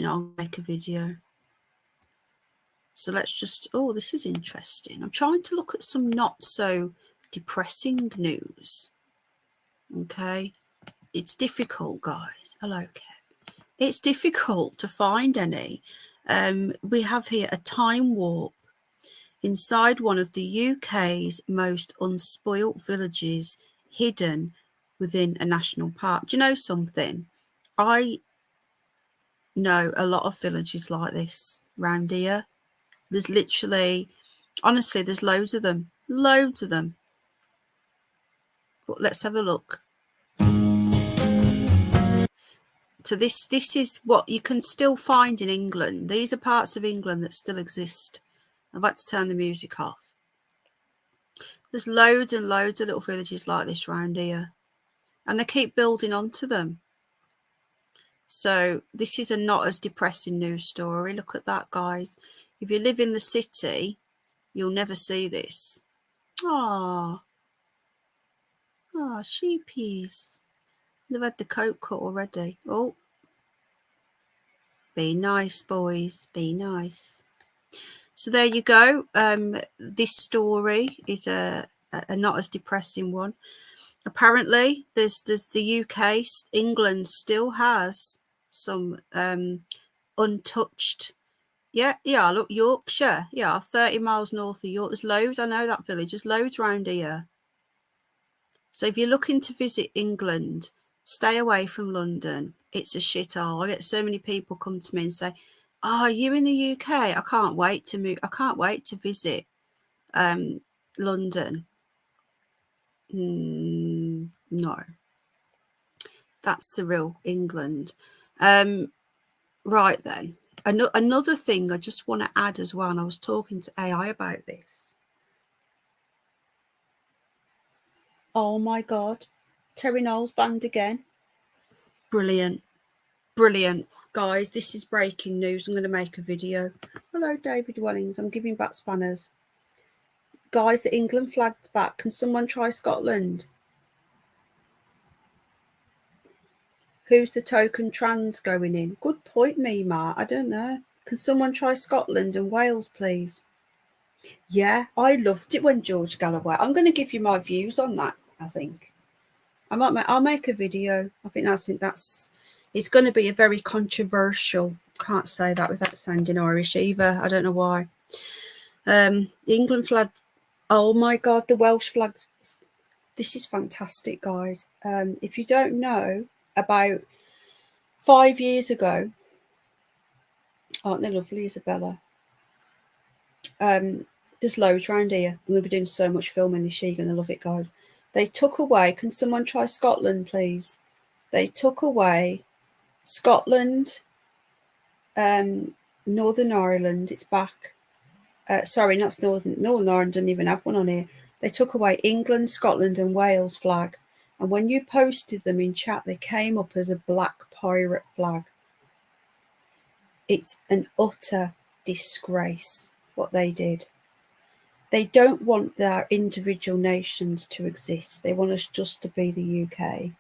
no, I'll make a video. So let's just, oh, this is interesting. I'm trying to look at some not so depressing news. Okay. It's difficult, guys. Hello, Kev. It's difficult to find any. We have here a time warp inside one of the UK's most unspoilt villages, hidden within a national park. Do you know something? I know a lot of villages like this round here. There's literally, honestly, there's loads of them. Loads of them. But let's have a look. So this is what you can still find in England. These are parts of England that still exist. I've had to turn the music off. There's loads and loads of little villages like this around here. And they keep building onto them. So this is a not as depressing news story. Look at that, guys. If you live in the city, you'll never see this. Ah, sheepies. They've had the coat cut already. Oh, be nice, boys. Be nice. So there you go. This story is a not as depressing one. Apparently, there's the UK, England still has some untouched. Yeah, look, Yorkshire. Yeah, 30 miles north of York. There's loads. I know that village. There's loads around here. So if you're looking to visit England, stay away from London. It's a shithole. I get so many people come to me and say, "Oh, are you in the UK? I can't wait to move. I can't wait to visit London." No, that's the real England. Right then, another thing I just want to add as well, and I was talking to AI about this. Oh my God, Terry Knowles banned again. Brilliant. Brilliant, guys. This is breaking news. I'm going to make a video. Hello, David Wellings. I'm giving back spanners. Guys, the England flag's back. Can someone try Scotland? Who's the token trans going in? Good point, Mima. I don't know. Can someone try Scotland and Wales, please? Yeah, I loved it when George Galloway. I'm going to give you my views on that. I think I'll make a video. I think that's it's going to be a very controversial. Can't say that without sounding Irish either. I don't know why. The England flag. Oh my God, the Welsh flags. This is fantastic, guys. If you don't know, about 5 years ago, aren't they lovely, Isabella? There's loads around here. I'm going to be doing so much filming this year. You're going to love it, guys. They took away, can someone try Scotland, please? They took away Scotland, Northern Ireland. It's back. Sorry, not Northern Ireland doesn't even have one on here. They took away England, Scotland and Wales flag. And when you posted them in chat, they came up as a black pirate flag. It's an utter disgrace what they did. They don't want their individual nations to exist. They want us just to be the UK.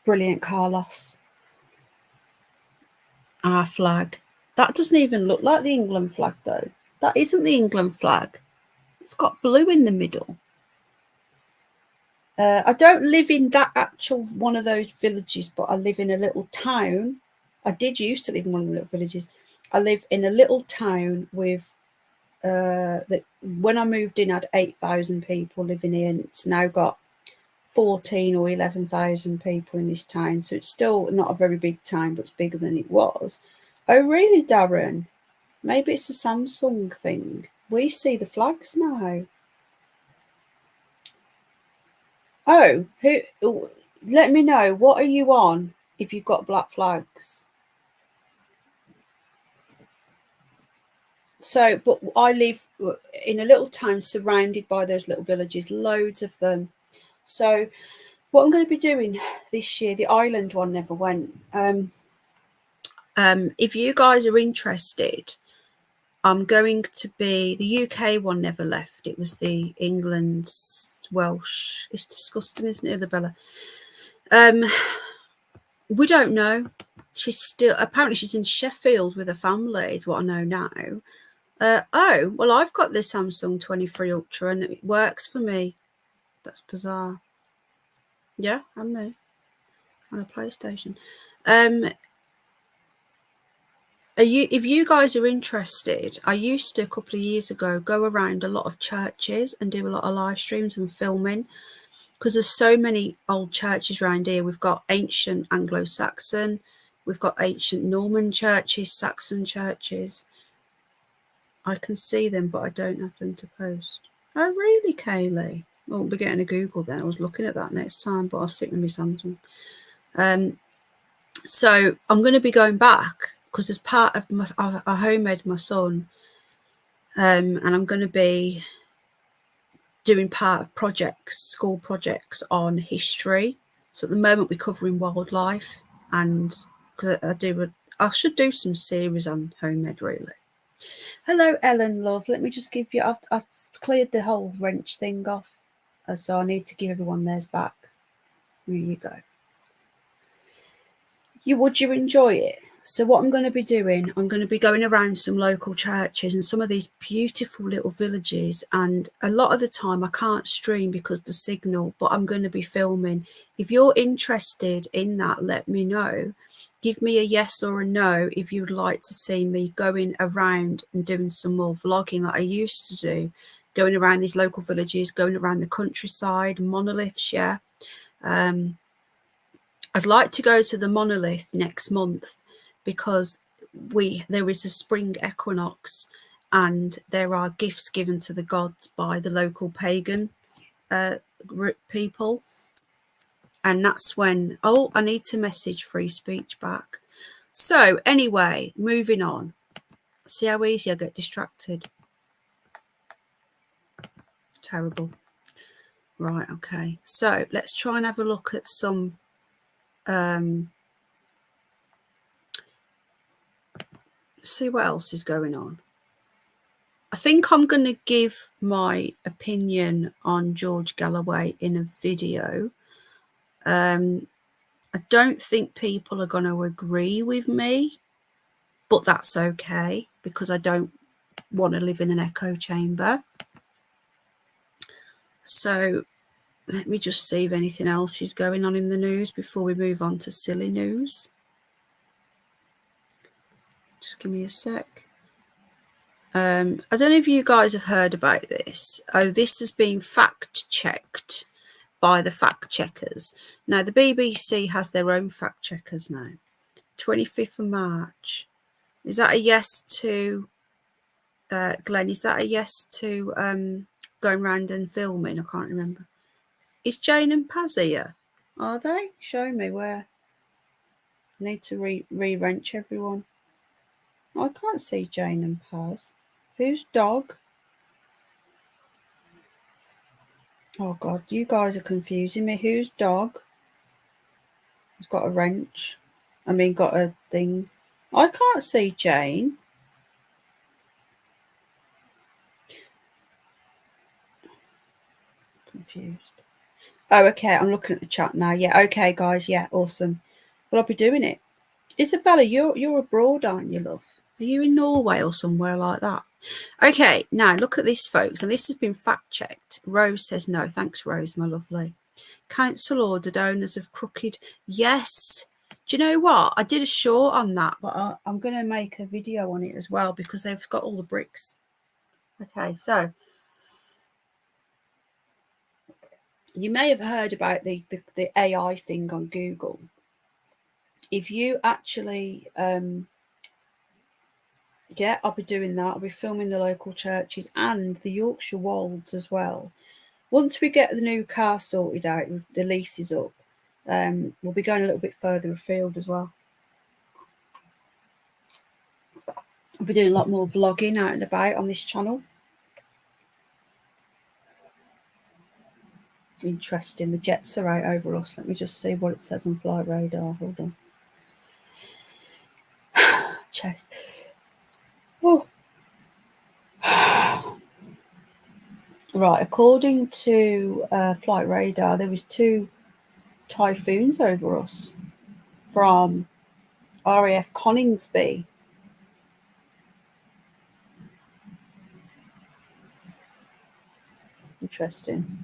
Brilliant, Carlos. Our flag. That doesn't even look like the England flag, though. That isn't the England flag. It's got blue in the middle. I don't live in that actual one of those villages, but I live in a little town. I did used to live in one of the little villages. I live in a little town with that when I moved in, I had 8,000 people living here, and it's now got 14 or 11,000 people in this town. So it's still not a very big town, but it's bigger than it was. Oh, really, Darren? Maybe it's a Samsung thing. We see the flags now. Oh, who? Let me know. What are you on if you've got black flags? So, but I live in a little town surrounded by those little villages, loads of them. So, what I'm going to be doing this year, the island one never went. If you guys are interested, I'm going to be, the UK one never left. It was the England's Welsh. It's disgusting, isn't it, Isabella? We don't know. She's still, apparently she's in Sheffield with her family, is what I know now. Oh, well, I've got the Samsung 23 Ultra and it works for me. That's bizarre. Yeah, and me on a PlayStation. If you guys are interested, I used to a couple of years ago go around a lot of churches and do a lot of live streams and filming, because there's so many old churches around here. We've got ancient Anglo-Saxon, we've got ancient Norman churches, Saxon churches. I can see them, but I don't have them to post. Oh, really, Kaylee? Well, we're getting a Google then. I was looking at that next time, but I'll stick with my Samsung. So I'm going to be going back because as part of my, I homemade my son, and I'm going to be doing part of projects, school projects on history. So at the moment we're covering wildlife, and I should do some series on homemade really. Hello, Ellen, love. Let me just give you, I've cleared the whole wrench thing off, so I need to give everyone theirs back. Here you go. Would you enjoy it? So what I'm going to be doing, I'm going to be going around some local churches and some of these beautiful little villages, and a lot of the time I can't stream because the signal, but I'm going to be filming. If you're interested in that, let me know. Give me a yes or a no if you'd like to see me going around and doing some more vlogging like I used to do, going around these local villages, going around the countryside, monoliths, yeah. I'd like to go to the monolith next month because there is a spring equinox and there are gifts given to the gods by the local pagan people. And that's when, oh, I need to message free speech back. So anyway, moving on. See how easy I get distracted? Terrible. Right, okay. So let's try and have a look at some see what else is going on. I think I'm going to give my opinion on George Galloway in a video. I don't think people are going to agree with me, but that's okay because I don't want to live in an echo chamber. So let me just see if anything else is going on in the news before we move on to silly news. Just give me a sec. I don't know if you guys have heard about this. Oh, this has been fact checked by the fact checkers. Now, the BBC has their own fact checkers now. 25th of March. Is that a yes to, Glenn, is that a yes to going around and filming? I can't remember. Is Jane and Paz here? Are they? Show me where. I need to re-wrench everyone. I can't see Jane and Paz. Whose dog? Oh, God, you guys are confusing me. Whose dog has got a wrench? I mean, got a thing. I can't see Jane. Confused. Oh, okay. I'm looking at the chat now. Yeah, okay, guys. Yeah, awesome. Well, I'll be doing it. Isabella, you're abroad, aren't you, love? Are you in Norway or somewhere like that? Okay, now look at this, folks, and this has been fact checked. Rose says no. Thanks, Rose, my lovely. Council ordered owners of crooked. Yes. Do you know what? I did a short on that, but I'm going to make a video on it as well because they've got all the bricks. Okay, so you may have heard about the AI thing on Google. If you actually, yeah, I'll be doing that. I'll be filming the local churches and the Yorkshire Wolds as well. Once we get the new car sorted out, the lease is up, we'll be going a little bit further afield as well. I'll be doing a lot more vlogging out and about on this channel. Interesting. The jets are out over us. Let me just see what it says on flight radar. Hold on. Chest. Oh. Right. According to flight radar, there was 2 typhoons over us from RAF Coningsby. Interesting.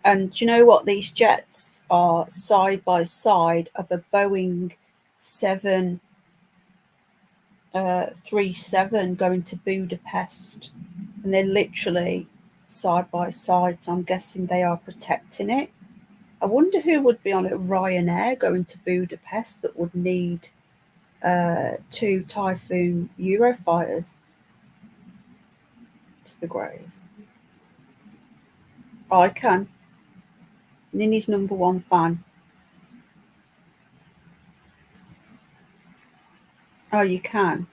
And do you know what? These jets are side by side of a Boeing 737 going to Budapest. And they're literally side by side. So I'm guessing they are protecting it. I wonder who would be on a Ryanair going to Budapest that would need 2 Typhoon Eurofighters. It's the greatest. I can. Nini's #1 fan. Oh, you can.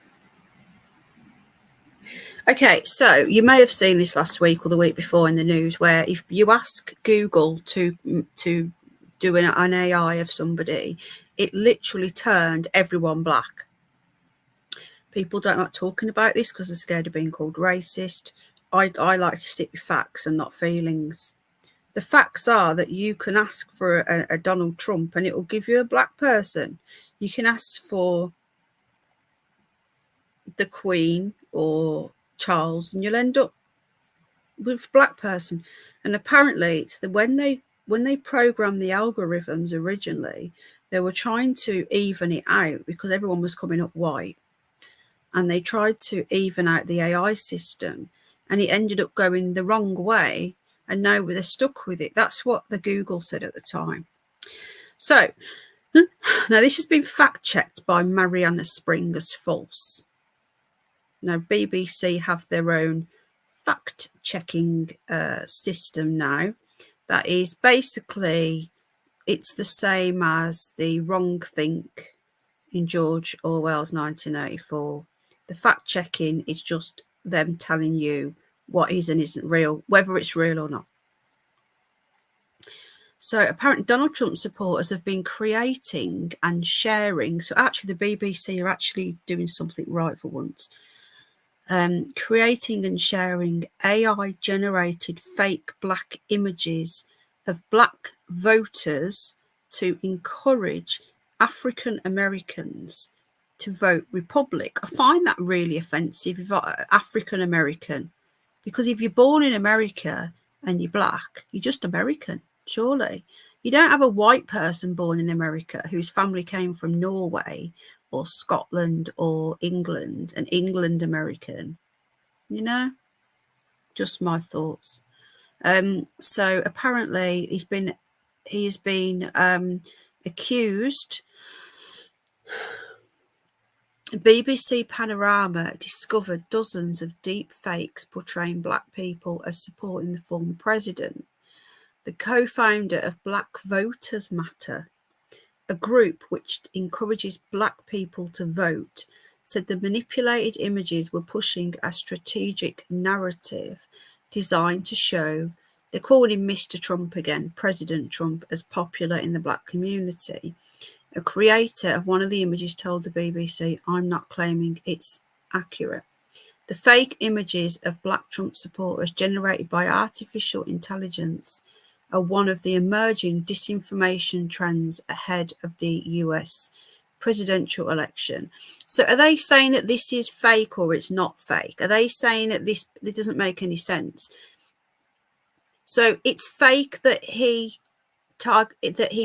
Okay, so you may have seen this last week or the week before in the news, where if you ask Google to do an AI of somebody, it literally turned everyone black. People don't like talking about this because they're scared of being called racist. I like to stick with facts and not feelings. The facts are that you can ask for a Donald Trump and it will give you a black person. You can ask for the Queen or Charles and you'll end up with a black person. And apparently it's when they programmed the algorithms originally, they were trying to even it out because everyone was coming up white, and they tried to even out the AI system and it ended up going the wrong way, and now they're stuck with it. That's what the Google said at the time. So now this has been fact checked by Mariana Spring as false. Now BBC have their own fact checking system now. That is basically, it's the same as the wrong think in George Orwell's 1984. The fact checking is just them telling you what is and isn't real, whether it's real or not. So apparently Donald Trump supporters have been creating and sharing. So actually the BBC are actually doing something right for once. Creating and sharing AI generated fake black images of black voters to encourage African Americans to vote Republic. I find that really offensive, if African American, because if you're born in America and you're black, you're just American, surely. You don't have a white person born in America whose family came from Norway or Scotland or England, an England American, you know, just my thoughts. So apparently he's been accused. BBC Panorama discovered dozens of deep fakes portraying black people as supporting the former president. The co-founder of Black Voters Matter, a group which encourages black people to vote, said the manipulated images were pushing a strategic narrative designed to show, they're calling him Mr. Trump again, President Trump, as popular in the black community. A creator of one of the images told the BBC, "I'm not claiming it's accurate." The fake images of black Trump supporters generated by artificial intelligence are one of the emerging disinformation trends ahead of the US presidential election. So are they saying that this is fake or it's not fake? Are they saying that this doesn't make any sense? So it's fake that he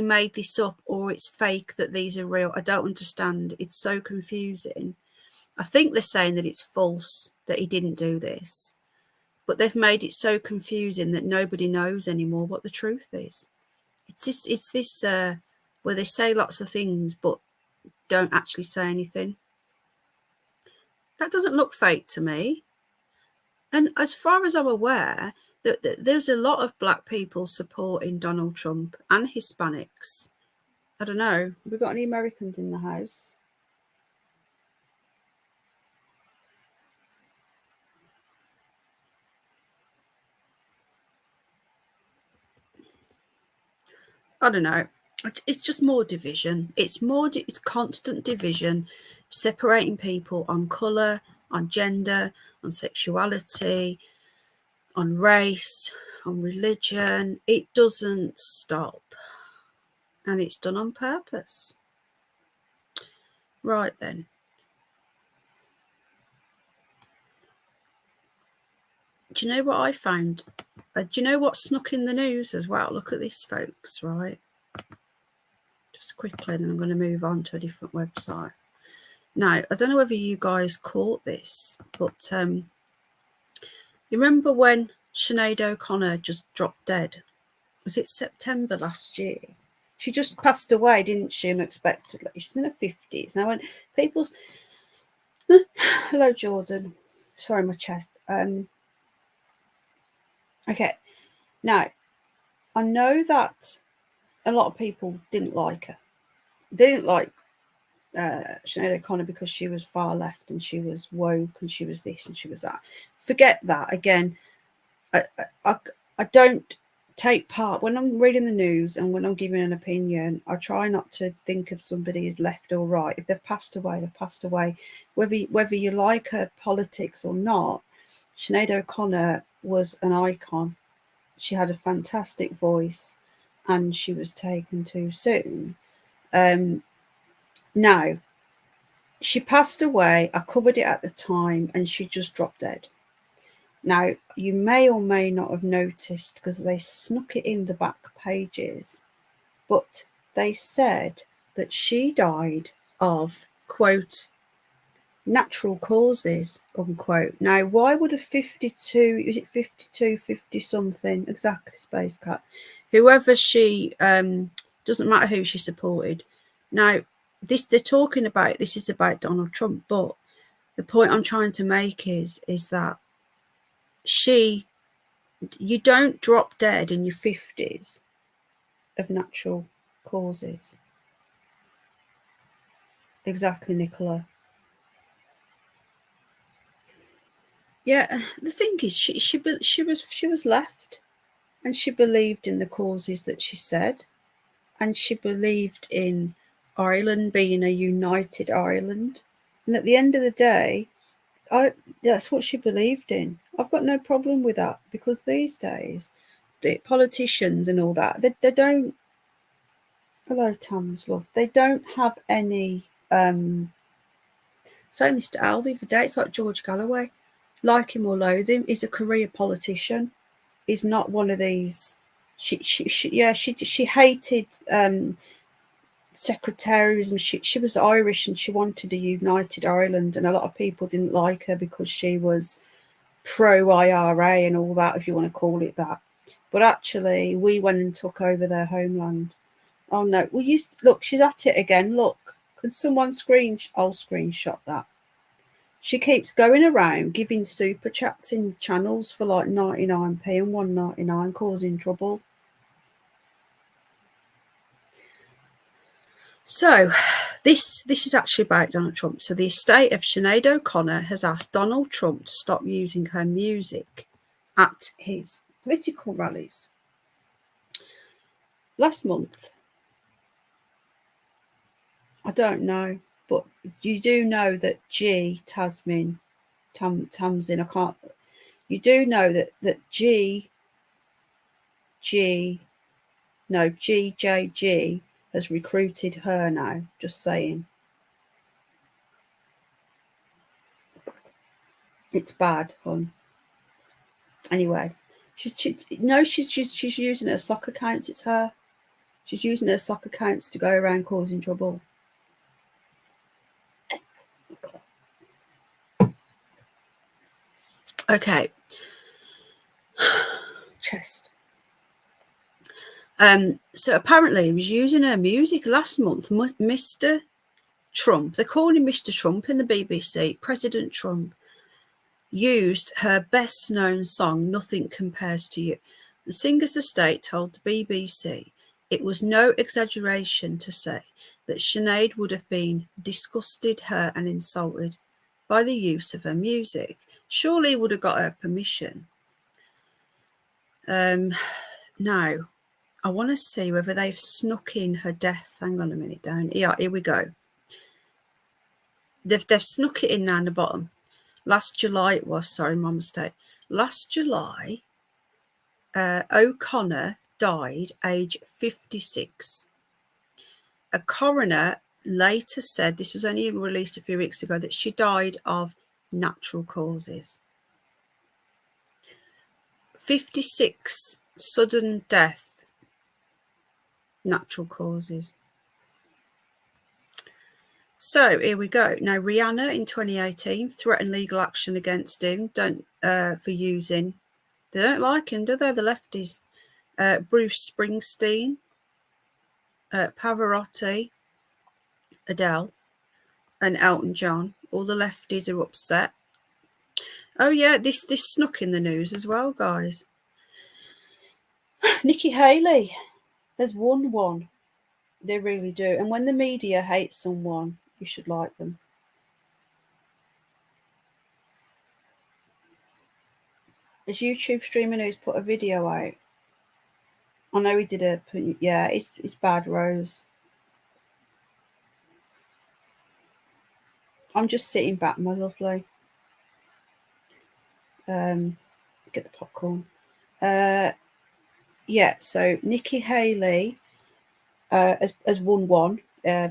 made this up, or it's fake that these are real? I don't understand. It's so confusing. I think they're saying that it's false, that he didn't do this, but they've made it so confusing that nobody knows anymore what the truth is. It's this where they say lots of things but don't actually say anything. That doesn't look fake to me. And as far as I'm aware, there's a lot of black people supporting Donald Trump and Hispanics. I don't know. Have we got any Americans in the house? I don't know. It's just more division. It's constant division, separating people on colour, on gender, on sexuality, on race, on religion. It doesn't stop. And it's done on purpose. Right then. Do you know what I found? Do you know what snuck in the news as well? Look at this, folks, right? Just quickly, and then I'm going to move on to a different website. Now, I don't know whether you guys caught this, but you remember when Sinead O'Connor just dropped dead? Was it September last year? She just passed away, didn't she, unexpectedly? She's in her 50s. Now, when people's... Hello, Jordan. Sorry, my chest. Okay. Now, I know that a lot of people didn't like her. They didn't like Sinead O'Connor because she was far left and she was woke and she was this and she was that. Forget that. Again, I don't take part when I'm reading the news and when I'm giving an opinion. I try not to think of somebody as left or right. If they've passed away, they've passed away. Whether you like her politics or not, Sinead O'Connor was an icon. She had a fantastic voice and she was taken too soon. Now, she passed away. I covered it at the time and she just dropped dead. Now, you may or may not have noticed because they snuck it in the back pages, but they said that she died of, quote, natural causes, unquote. Now, why would a 52, is it 52, 50 something, exactly, Space Cat, whoever she, doesn't matter who she supported. Now, this they're talking about, this is about Donald Trump, but the point I'm trying to make is that you don't drop dead in your 50s of natural causes. Exactly, Nicola. Yeah, the thing is, she was left, and she believed in the causes that she said, and she believed in Ireland being a united Ireland. And at the end of the day, that's what she believed in. I've got no problem with that, because these days, the politicians and all that, they don't. Hello, Tams, love. They don't have any. Saying this to Al the other day, it's like George Galloway. Like him or loathe him, he's a career politician. He's not one of these. She hated secretarianism. She was Irish and she wanted a united Ireland, and a lot of people didn't like her because she was pro IRA and all that, if you want to call it that. But actually, we went and took over their homeland. Oh no! Well, look, she's at it again. Look, can someone I'll screenshot that. She keeps going around giving super chats in channels for like 99p and 1.99, causing trouble. So this is actually about Donald Trump. So the estate of Sinead O'Connor has asked Donald Trump to stop using her music at his political rallies. Last month, I don't know, but you do know that Tamsin, I can't. You do know that G No, GJG has recruited her now. Just saying. It's bad, hon. Anyway, she's using her soccer accounts. It's her. She's using her soccer accounts to go around causing trouble. Okay. Chest. So apparently he was using her music last month. Mr. Trump, they call him Mr. Trump in the BBC, President Trump, used her best known song, Nothing Compares to You. The singer's estate told the BBC it was no exaggeration to say that Sinead would have been disgusted, hurt and insulted by the use of her music. Surely he would have got her permission. Now, I want to see whether they've snuck in her death. Hang on a minute, down. Yeah, here we go. They've snuck it in down the bottom. Last July it was, sorry, my mistake. Last July, O'Connor died age 56. A coroner later said, this was only released a few weeks ago, that she died of natural causes. 56, sudden death, natural causes. So here we go. Now, Rihanna in 2018 threatened legal action against him for using. They don't like him, do they? The lefties. Bruce Springsteen, Pavarotti, Adele, and Elton John. All the lefties are upset. Oh yeah, this snuck in the news as well, guys. Nikki Haley, there's one. They really do. And when the media hates someone, you should like them. Has YouTube Streaming News put a video out? I know he did it's bad, Rose. I'm just sitting back, my lovely. Get the popcorn. Yeah, so Nikki Haley has won one.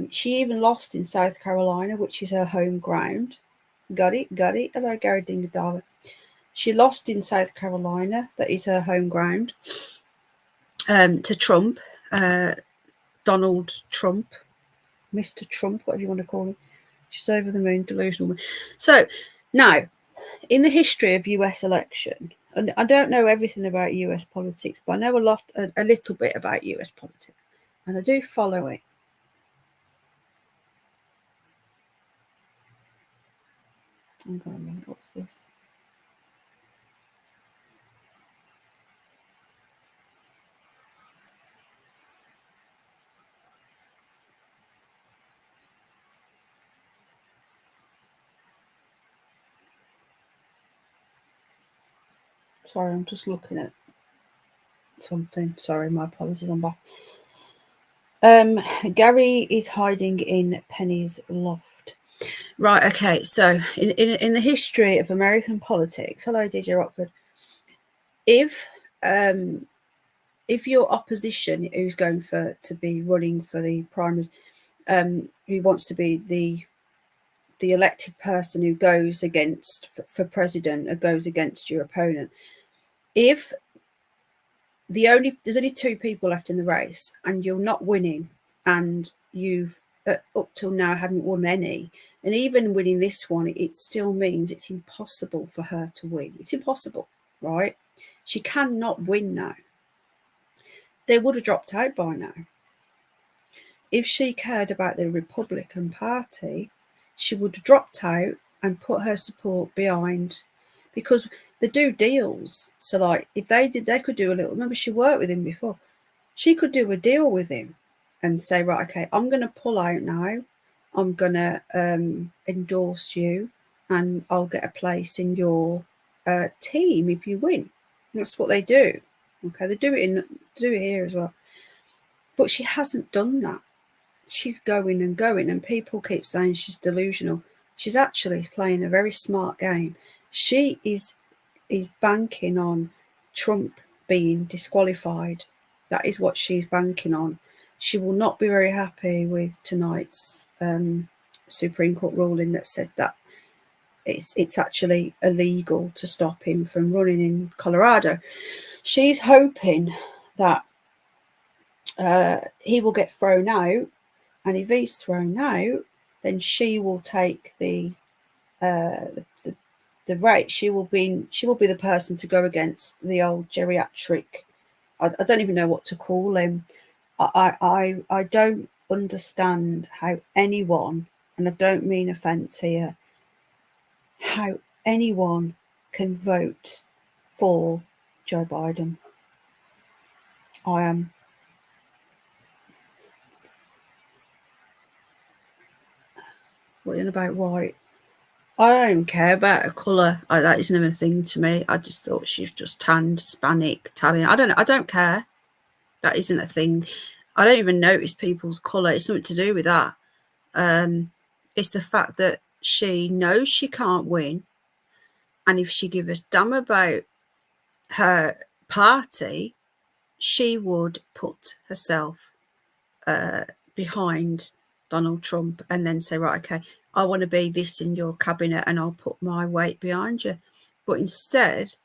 She even lost in South Carolina, which is her home ground. Got it. Hello, Gary Dingadala. She lost in South Carolina, that is her home ground, to Trump, Donald Trump, Mr. Trump, whatever you want to call him. She's over the moon, delusional. So now, in the history of US election, and I don't know everything about US politics, but I know a little bit about US politics, and I do follow it. Hang on a minute, what's this? Sorry, I'm just looking at something. Sorry, my apologies, I'm back. Gary is hiding in Penny's loft. Right, okay, so in the history of American politics, hello DJ Rockford, if your opposition who's going to be running for the primaries, who wants to be the elected person who goes against for president or goes against your opponent, if there's only two people left in the race and you're not winning and you've up till now haven't won any, and even winning this one, it still means it's impossible for her to win. It's impossible, right? She cannot win now. They would have dropped out by now. If she cared about the Republican Party, she would have dropped out and put her support behind, because they do deals. So like if they could do a little, remember she worked with him before, she could do a deal with him and say, right, okay, I'm going to pull out now. I'm going to endorse you and I'll get a place in your team if you win. That's what they do. Okay, they do it here as well. But she hasn't done that. She's going, and people keep saying she's delusional. She's actually playing a very smart game. She is banking on Trump being disqualified That is what she's banking on. She will not be very happy with tonight's Supreme Court ruling that said that it's actually illegal to stop him from running in Colorado. She's hoping that he will get thrown out, and if he's thrown out, then she will take the rate. She will be the person to go against the old geriatric. I don't even know what to call him. I don't understand how anyone, and I don't mean offence here, how anyone can vote for Joe Biden. I am. What are you about white? I don't care about her colour. That isn't even a thing to me. I just thought she's just tanned, Hispanic, Italian. I don't know. I don't care. That isn't a thing. I don't even notice people's colour. It's something to do with that. It's the fact that she knows she can't win. And if she gives a damn about her party, she would put herself behind Donald Trump and then say, right, okay, I want to be this in your cabinet and I'll put my weight behind you. But instead,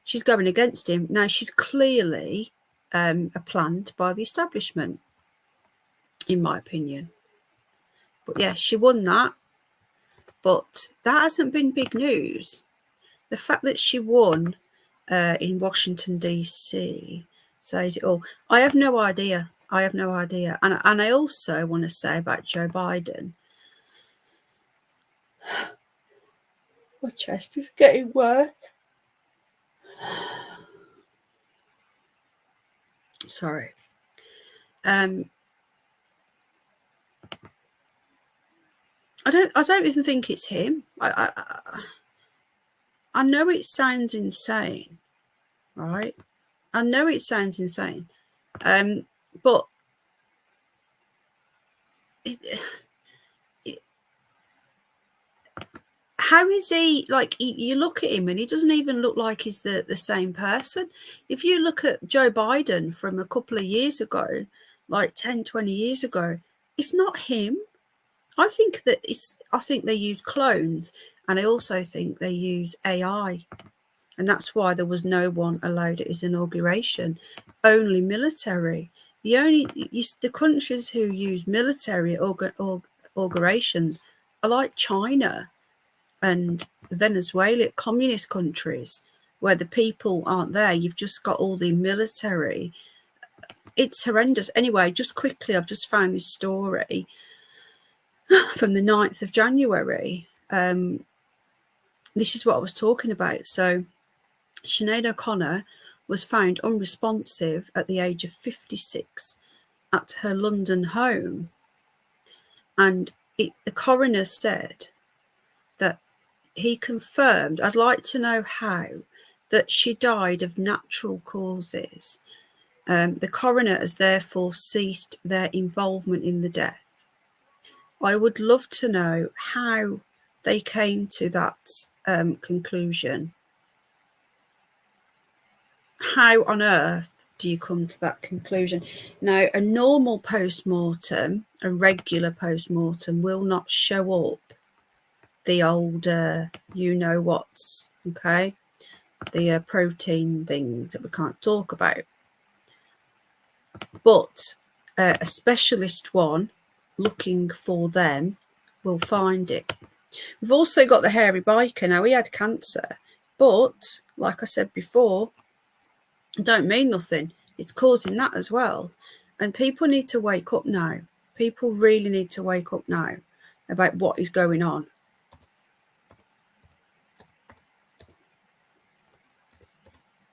she's going against him. Now, she's clearly a plant by the establishment, in my opinion. But yeah, she won that. But that hasn't been big news. The fact that she won in Washington, D.C. says it all. I have no idea. And I also want to say about Joe Biden, my chest is getting worse. Sorry. I don't even think it's him. I know it sounds insane, right? I know it sounds insane. But how is he, like, you look at him and he doesn't even look like he's the same person. If you look at Joe Biden from a couple of years ago, like 10, 20 years ago, it's not him. I think they use clones, and I also think they use AI. And that's why there was no one allowed at his inauguration, only military. The countries who use military inaugurations are like China and Venezuela, communist countries, where the people aren't there. You've just got all the military. It's horrendous. Anyway, just quickly, I've just found this story from the 9th of January. This is what I was talking about. So Sinead O'Connor was found unresponsive at the age of 56 at her London home. And the coroner said that he confirmed, I'd like to know how, that she died of natural causes. The coroner has therefore ceased their involvement in the death. I would love to know how they came to that conclusion. How on earth do you come to that conclusion? Now, a normal post-mortem, a regular post-mortem, will not show up the old you-know-whats, okay? The protein things that we can't talk about. But a specialist one looking for them will find it. We've also got the hairy biker. Now, he had cancer, but like I said before, don't mean nothing. It's causing that as well. And people need to wake up now. People really need to wake up now about what is going on.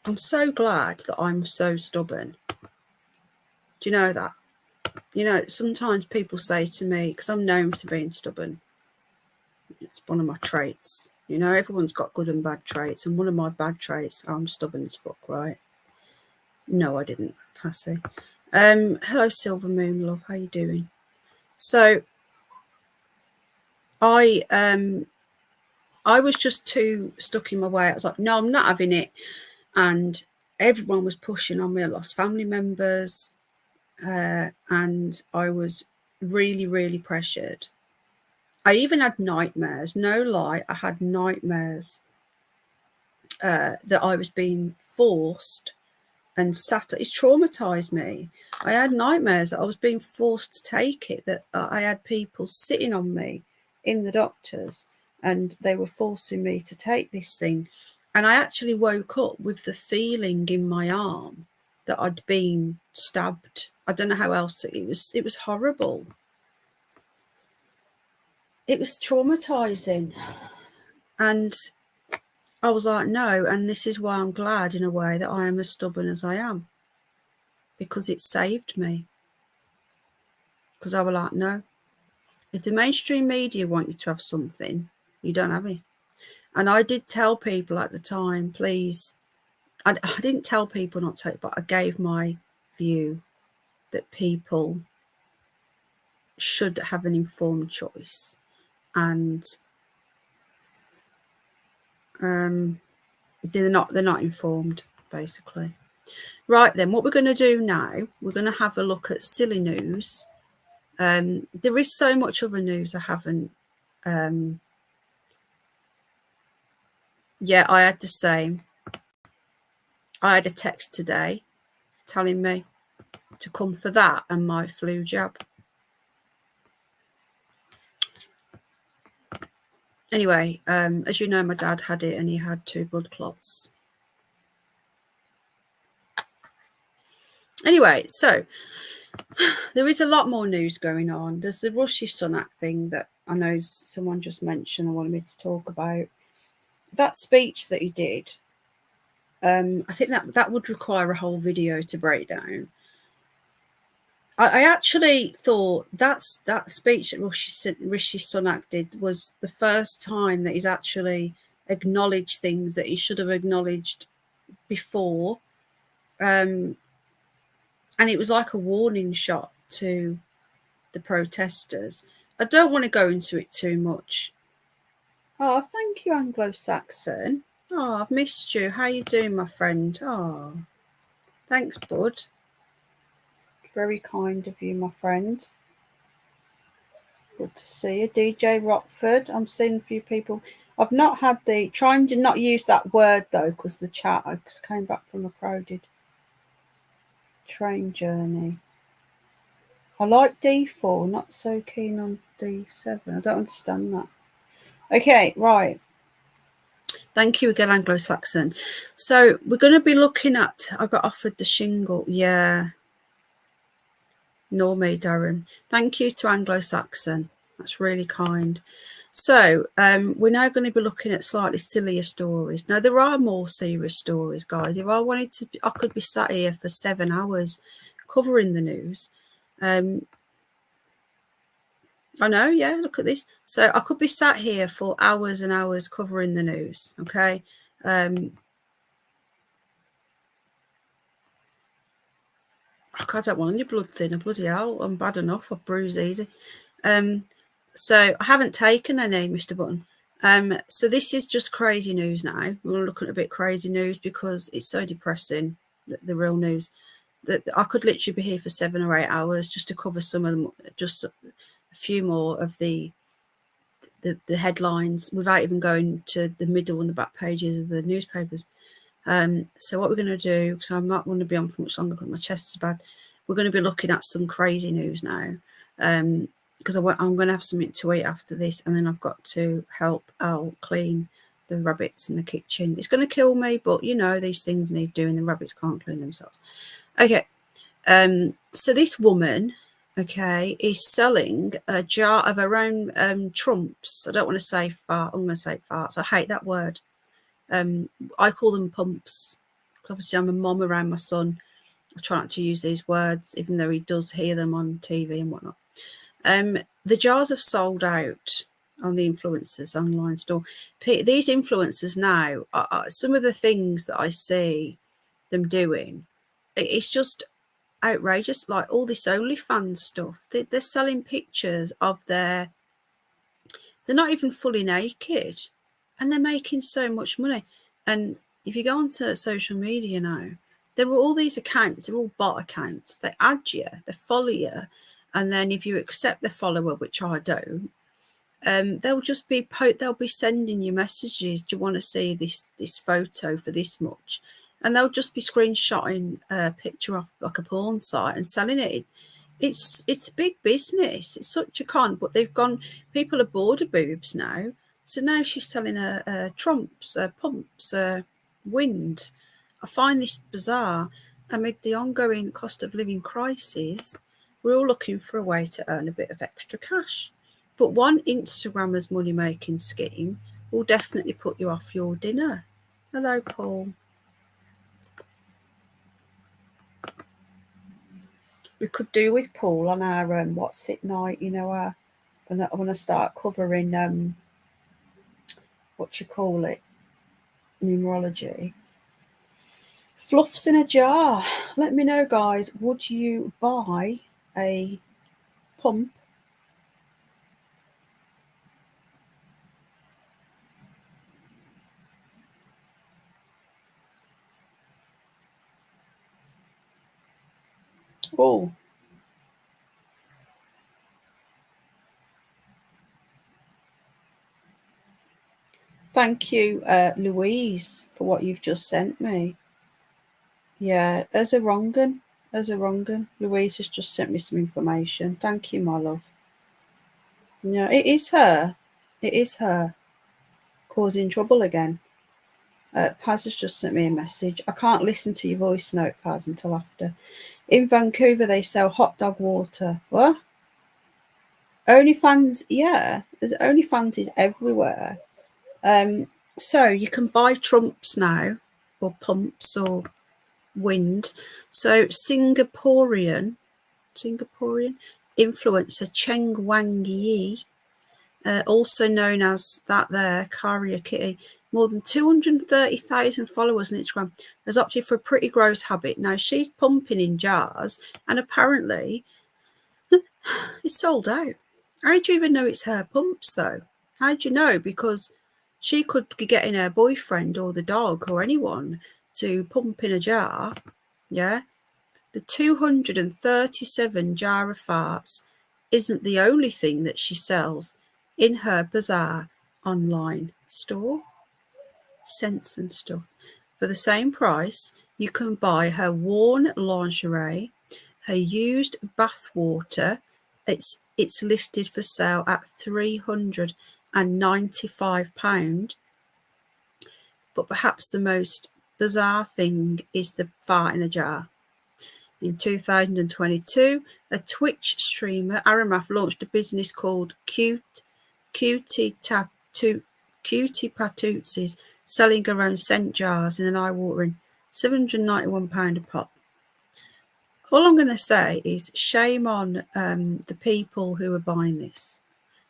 I'm so glad that I'm so stubborn. Do you know that? You know, sometimes people say to me, because I'm known for being stubborn, it's one of my traits. You know, everyone's got good and bad traits, and one of my bad traits, I'm stubborn as fuck, right? No, I didn't, Passy. Hello, Silver Moon, love. How you doing? So, I was just too stuck in my way. I was like, no, I'm not having it. And everyone was pushing on me. I lost family members, and I was really, really pressured. I even had nightmares. No lie, I had nightmares that I was being forced and sat. It traumatized me. I had nightmares that I was being forced to take it, that I had people sitting on me in the doctors and they were forcing me to take this thing. And I actually woke up with the feeling in my arm that I'd been stabbed. I don't know how else it was horrible. It was traumatizing. And I was like, no, and this is why I'm glad in a way that I am as stubborn as I am, because it saved me. Because I was like, no, if the mainstream media want you to have something, you don't have it. And I did tell people at the time, please, I didn't tell people not to take, but I gave my view that people should have an informed choice. And they're not informed, basically. Right then, what we're going to do now, we're going to have a look at silly news. There is so much other news I haven't. Yeah, I had the same. I had a text today telling me to come for that and my flu jab. Anyway, as you know, my dad had it and he had 2 blood clots. Anyway, so there is a lot more news going on. There's the Rishi Sunak thing that I know someone just mentioned and wanted me to talk about. That speech that he did, I think that would require a whole video to break down. I actually thought that speech that Rishi Sunak did was the first time that he's actually acknowledged things that he should have acknowledged before. And it was like a warning shot to the protesters. I don't want to go into it too much. Oh, thank you, Anglo-Saxon. Oh, I've missed you. How you doing, my friend? Oh, thanks, bud. Very kind of you, my friend. Good to see you. DJ Rockford. I'm seeing a few people. I've not had the... Trying to not use that word, though, because the chat... I just came back from a crowded train journey. I like D4, not so keen on D7. I don't understand that. Okay, right. Thank you again, Anglo-Saxon. So we're going to be looking at... I got offered the shingle. Yeah. Nor me, Darren. Thank you to Anglo-Saxon. That's really kind. So we're now going to be looking at slightly sillier stories. Now, there are more serious stories, guys. If I wanted to, I could be sat here for 7 hours covering the news. I know, yeah, look at this. So I could be sat here for hours and hours covering the news, okay? I don't want any blood thinner, bloody hell. I'm bad enough. I bruise easy. So I haven't taken any, Mr. Button. So this is just crazy news now. We're looking at a bit crazy news because it's so depressing, the real news. That I could literally be here for 7 or 8 hours just to cover some of them, just a few more of the headlines without even going to the middle and the back pages of the newspapers. So what we're going to do, because I'm not going to be on for much longer because my chest is bad, we're going to be looking at some crazy news now, because I'm going to have something to eat after this, and then I've got to help Al clean the rabbits in the kitchen. It's going to kill me, but you know, these things need doing. The rabbits can't clean themselves. Okay, so this woman, okay, is selling a jar of her own trumps. I don't want to say fart. I'm going to say farts. I hate that word. I call them pumps. Obviously, I'm a mom around my son. I try not to use these words, even though he does hear them on TV and whatnot. The jars have sold out on the influencers online store. These influencers now, some of the things that I see them doing, it's just outrageous. Like all this OnlyFans stuff, they're selling pictures of they're not even fully naked, and they're making so much money. And if you go onto social media now, there are all these accounts, they're all bot accounts. They add you, they follow you, and then if you accept the follower, which I don't, they'll just be they'll be sending you messages. Do you want to see this photo for this much? And they'll just be screenshotting a picture off like a porn site and selling it. It's a big business. It's such a con, but they've gone. People are bored of boobs now, so now she's selling trumps, pumps, wind. I find this bizarre. Amid the ongoing cost of living crisis, we're all looking for a way to earn a bit of extra cash. But one Instagrammer's money-making scheme will definitely put you off your dinner. Hello, Paul. We could do with Paul on our What's It night, you know, I want to start covering, what you call it, numerology. Fluffs in a jar. Let me know, guys, would you buy a pump? Oh, thank you, Louise, for what you've just sent me. Yeah, as a wrong un. Louise has just sent me some information. Thank you, my love. Yeah, it is her. It is her causing trouble again. Paz has just sent me a message. I can't listen to your voice note, Paz, until after. In Vancouver, they sell hot dog water. What? OnlyFans, yeah. There's OnlyFans is everywhere. So you can buy trumps now, or pumps, or wind. So Singaporean influencer Cheng Wang Yi, also known as that there Carrier Kitty, more than 230,000 followers on Instagram, has opted for a pretty gross habit. Now she's pumping in jars, and apparently it's sold out. How do you even know it's her pumps though? How do you know? Because she could be getting her boyfriend or the dog or anyone to pump in a jar. Yeah. The 237 jar of farts isn't the only thing that she sells in her bizarre online store. Scents and stuff. For the same price, you can buy her worn lingerie, her used bath water. It's listed for sale at £395. But perhaps the most bizarre thing is the fart in a jar. In 2022, a Twitch streamer, Aramath, launched a business called Cutie Patootsies, selling her own scent jars in an eye-watering £791 a pop. All I'm going to say is shame on the people who are buying this.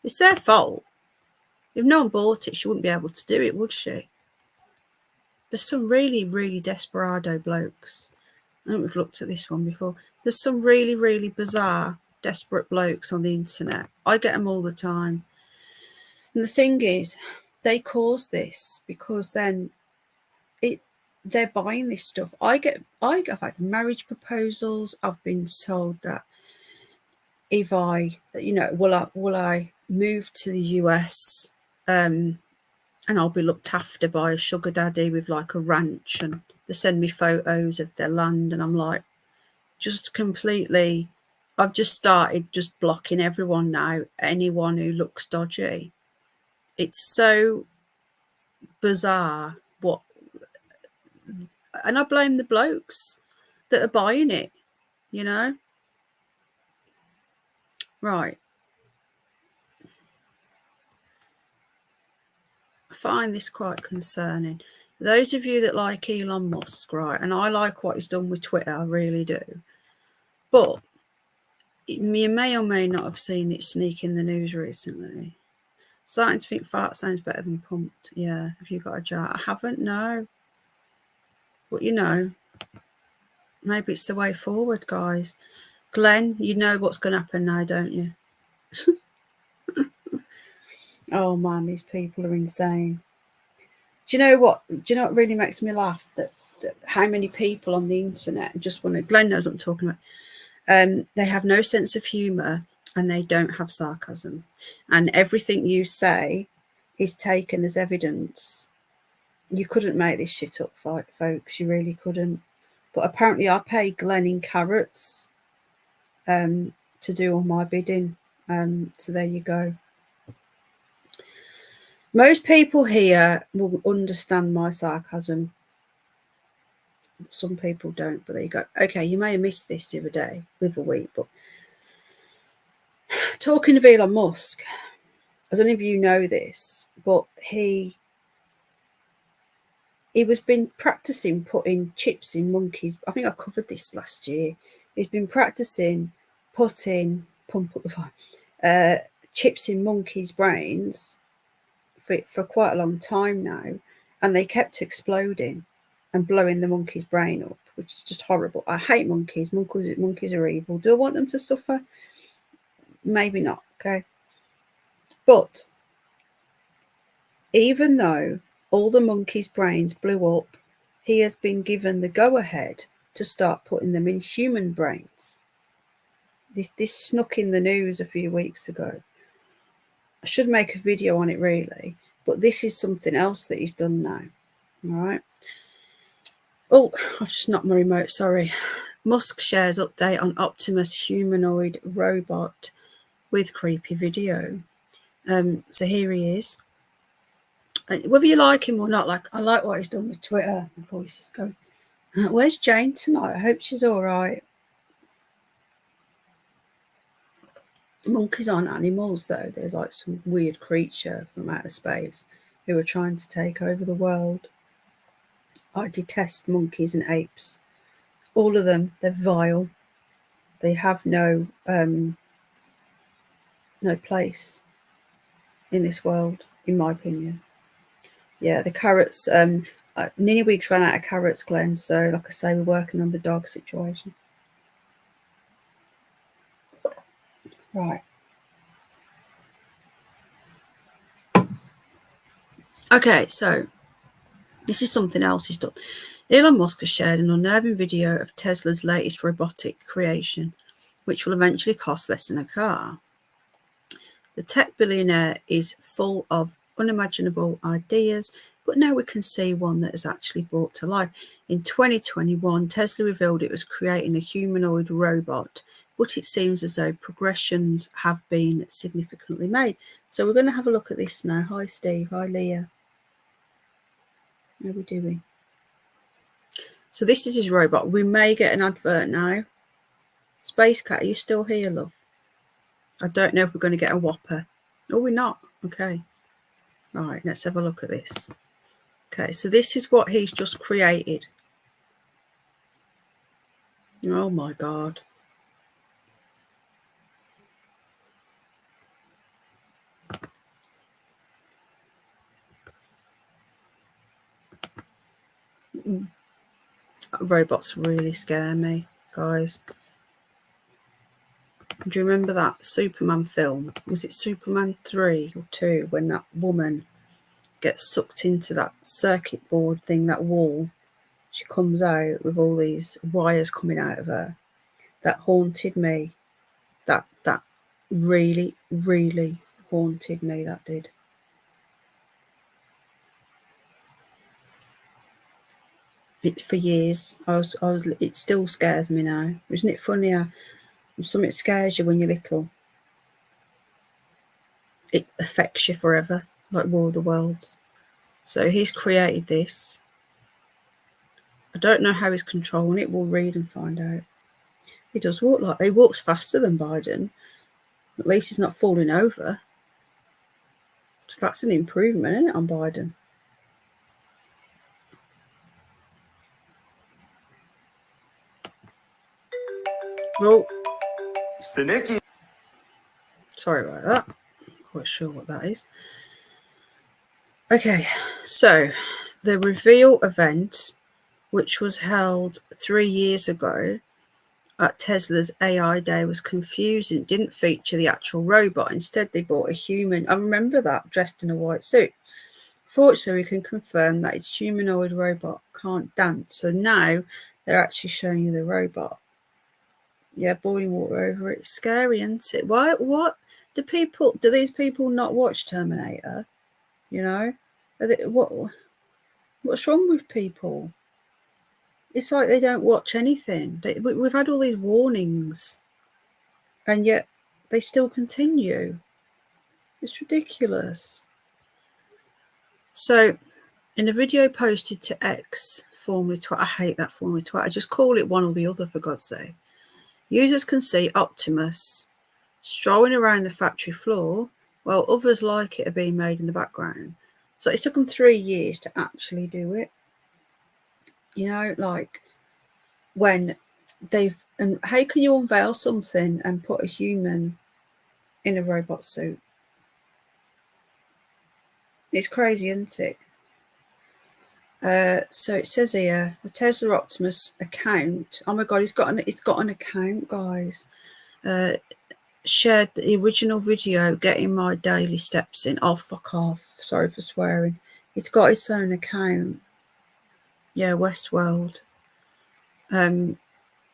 It's their fault. If no one bought it, she wouldn't be able to do it, would she? There's some really, really desperado blokes. I think we've looked at this one before. There's some really, really bizarre, desperate blokes on the internet. I get them all the time. And the thing is, they cause this because then they're buying this stuff. I've had marriage proposals. I've been told that if will I move to the US and I'll be looked after by a sugar daddy with like a ranch, and they send me photos of their land, and I'm like, I've just started just blocking everyone now, anyone who looks dodgy. It's so bizarre and I blame the blokes that are buying it, you know? Right. I find this quite concerning. Those of you that like Elon Musk, right, and I like what he's done with Twitter, I really do. But you may or may not have seen it sneak in the news recently. Starting to think fart sounds better than pumped. Yeah, have you got a jar? I haven't, no. But maybe it's the way forward, guys. Glenn, you know what's going to happen now, don't you? Oh man, these people are insane. Do you know what really makes me laugh? That how many people on the internet just want to, Glenn knows what I'm talking about. They have no sense of humour and they don't have sarcasm. And everything you say is taken as evidence. You couldn't make this shit up, folks. You really couldn't. But apparently I pay Glenn in carrots to do all my bidding. So there you go. Most people here will understand my sarcasm. Some people don't, but there you go. Okay, you may have missed this the other day with a week, but talking of Elon Musk, I don't know if you know this, but he was been practicing putting chips in monkeys. I think I covered this last year. He's been practicing putting pump up the fire chips in monkeys' brains for quite a long time now, and they kept exploding and blowing the monkey's brain up, which is just horrible. I hate monkeys. Monkeys are evil. Do I want them to suffer? Maybe not. Okay, but even though all the monkeys' brains blew up, he has been given the go-ahead to start putting them in human brains. This snuck in the news a few weeks ago. I should make a video on it really, but this is something else that he's done now. All right. Oh, I've just knocked my remote, sorry. Musk shares update on Optimus humanoid robot with creepy video. So here he is. Whether you like him or not, like I like what he's done with Twitter. My voice is going. Where's Jane tonight? I hope she's all right. Monkeys aren't animals, though. There's like some weird creature from outer space who are trying to take over the world. I detest monkeys and apes. All of them. They're vile. They have no place in this world, in my opinion. Yeah, the carrots. Nini Weeks ran out of carrots, Glenn. So, like I say, we're working on the dog situation. Right. Okay, so this is something else he's done. Elon Musk has shared an unnerving video of Tesla's latest robotic creation, which will eventually cost less than a car. The tech billionaire is full of unimaginable ideas, but now we can see one that is actually brought to life. In 2021, Tesla revealed it was creating a humanoid robot, but it seems as though progressions have been significantly made. So we're going to have a look at this now. Hi, Steve. Hi, Leah. How are we doing? So this is his robot. We may get an advert now. Space Cat, are you still here, love? I don't know if we're going to get a whopper. Oh, we're not. Okay. Right, let's have a look at this. Okay, so this is what he's just created. Oh my God. Robots really scare me, guys. Do you remember that Superman film? Was it Superman 3 or 2 when that woman gets sucked into that circuit board thing, that wall? She comes out with all these wires coming out of her. That haunted me. That really, really haunted me, that did. For years. It still scares me now. Isn't it funny how something scares you when you're little? It affects you forever, like War of the Worlds. So he's created this. I don't know how he's controlling it. We'll read and find out. He does walk like he walks faster than Biden. At least he's not falling over. So that's an improvement, isn't it, on Biden? Oh, Sin&eacute. Sorry about that. Not quite sure what that is. Okay, so the reveal event, which was held 3 years ago at Tesla's AI Day, was confusing. It didn't feature the actual robot. Instead, they bought a human. I remember that, dressed in a white suit. Fortunately, we can confirm that its humanoid robot can't dance. So now they're actually showing you the robot. Yeah, boiling water over it. Scary, isn't it? Why? What do people? Do these people not watch Terminator? You know, what's wrong with people? It's like they don't watch anything. We've had all these warnings, and yet they still continue. It's ridiculous. So, in a video posted to X, formerly Twitter, I hate that formerly Twitter. I just call it one or the other, for God's sake. Users can see Optimus strolling around the factory floor while others like it are being made in the background. So it took them 3 years to actually do it. You know, like when and how can you unveil something and put a human in a robot suit? It's crazy, isn't it? So it says here the Tesla Optimus account. Oh my God, it's got an account, guys. Shared the original video, getting my daily steps in. Oh, fuck off. Sorry for swearing. It's got its own account. Yeah, Westworld.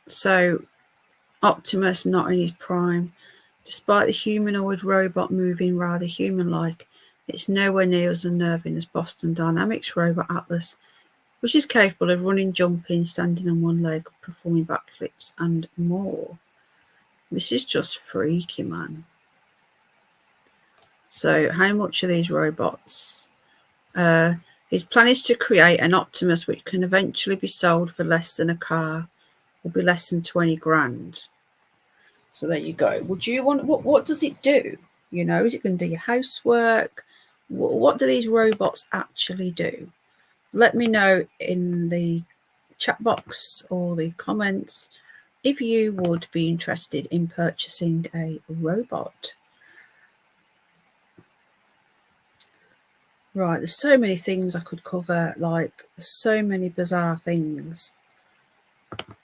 So Optimus not in his prime. Despite the humanoid robot moving rather human-like, it's nowhere near as unnerving as Boston Dynamics robot Atlas, which is capable of running, jumping, standing on one leg, performing backflips, and more. This is just freaky, man. So how much are these robots? His plan is to create an Optimus which can eventually be sold for less than a car, will be less than 20 grand. So there you go. Would you want, what does it do? You know, is it going to do your housework? What do these robots actually do? Let me know in the chat box or the comments if you would be interested in purchasing a robot. Right, there's so many things I could cover, like so many bizarre things.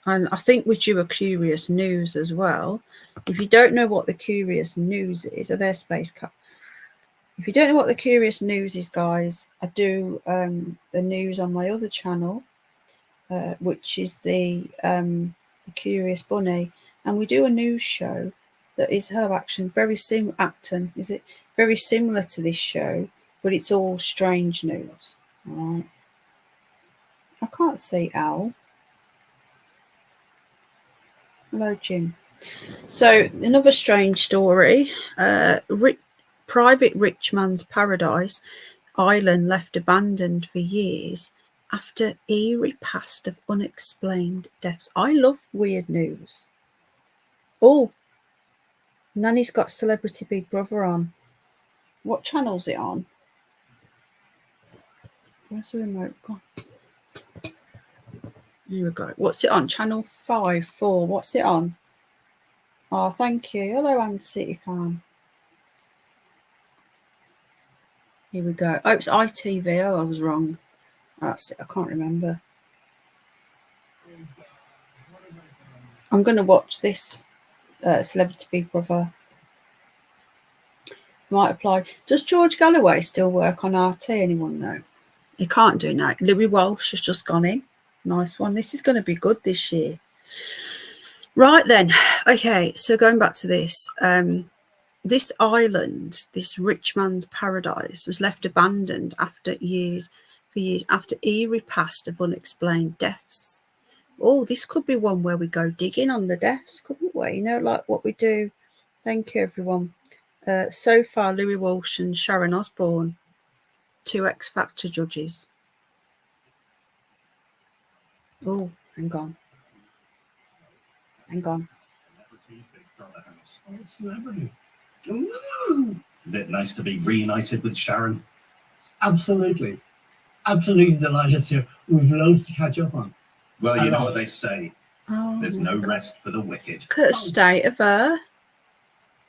And I think we do a curious news as well. If you don't know what the curious news is, are there space cut? If you don't know what the curious news is, guys, I do the news on my other channel, which is the Curious Bunny, and we do a news show that is her action very very similar to this show, but it's all strange news. All right. I can't see Al. Hello, Jim. So another strange story. Private rich man's paradise island left abandoned for years after eerie past of unexplained deaths. I love weird news. Oh, Nanny's got Celebrity Big Brother on. What channel's it on? Where's the remote gone? Here we go. What's it on? Channel 5, 4. What's it on? Oh, thank you. Hello, Ann City Farm. Here we go. Oh, it's ITV. Oh, I was wrong. That's it. I can't remember. I'm going to watch this Celebrity Big Brother. Might apply. Does George Galloway still work on RT? Anyone know? He can't do now. Louis Walsh has just gone in. Nice one. This is going to be good this year. Right then. Okay, so going back to this. This island, this rich man's paradise, was left abandoned for years after eerie past of unexplained deaths. Oh, this could be one where we go digging on the deaths, couldn't we? You know, like what we do. Thank you, everyone. So far, Louis Walsh and Sharon Osbourne, 2 X Factor judges. Oh, hang on. Celebrity. Is it nice to be reunited with Sharon? Absolutely. Absolutely delighted to. We've loads to catch up on. Well, you know what they say. There's no rest for the wicked. Look at the state of her.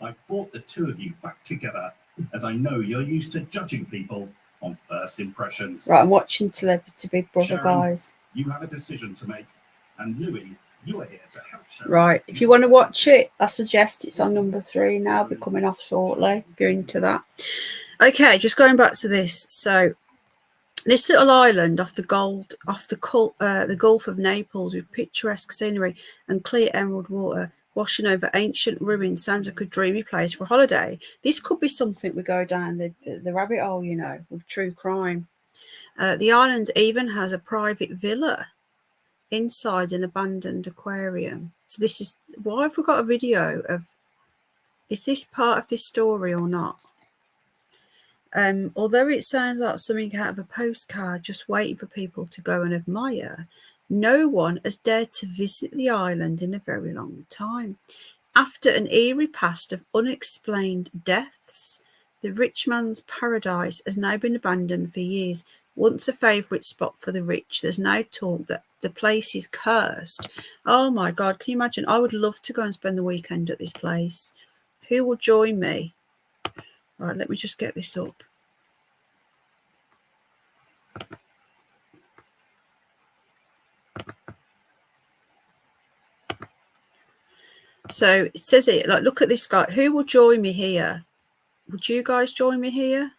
I brought the two of you back together, as I know you're used to judging people on first impressions. Right, I'm watching Celebrity Big Brother, Sharon, guys. You have a decision to make, and Louis, you are here to help Sharon. Right, if you want to watch it, I suggest it's on number 3 now. I'll be coming off shortly if you're into that. Okay, just going back to this. So This little island off the Gulf of Naples, with picturesque scenery and clear emerald water washing over ancient ruins, sounds like a dreamy place for a holiday. This could be something we go down the rabbit hole, you know, with true crime. The island even has a private villa inside an abandoned aquarium. So this is, why have we got a video of, is this part of this story or not? Although it sounds like something out of a postcard just waiting for people to go and admire, no one has dared to visit the island in a very long time. After an eerie past of unexplained deaths, the rich man's paradise has now been abandoned for years. Once a favourite spot for the rich, there's now talk that the place is cursed. Oh my God, can you imagine? I would love to go and spend the weekend at this place. Who will join me? Right, let me just get this up. So it says it, like, look at this guy. Who will join me here? Would you guys join me here?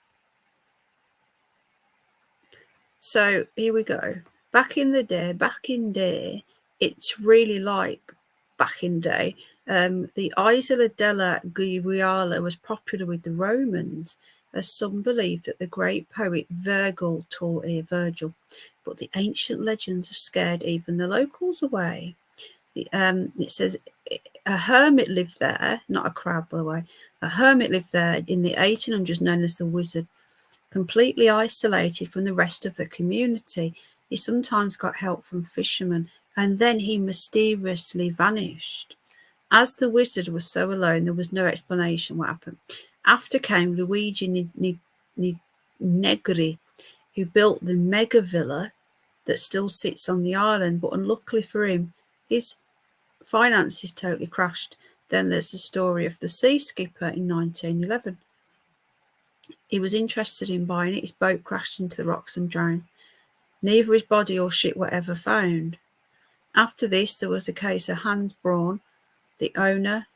So here we go. Back in day, it's really like back in day. The Isola della Giuliana was popular with the Romans, as some believe that the great poet Virgil taught here, Virgil. But the ancient legends have scared even the locals away. It says a hermit lived there, not a crab, by the way. A hermit lived there in the 1800s, known as the Wizard. Completely isolated from the rest of the community, he sometimes got help from fishermen, and then he mysteriously vanished. As the wizard was so alone, there was no explanation what happened. After came Luigi Negri, who built the mega villa that still sits on the island, but unluckily for him, his finances totally crashed. Then there's the story of the sea skipper in 1911. He was interested in buying it. His boat crashed into the rocks and drowned. Neither his body or ship were ever found. After this, there was a case of Hans Braun, the owner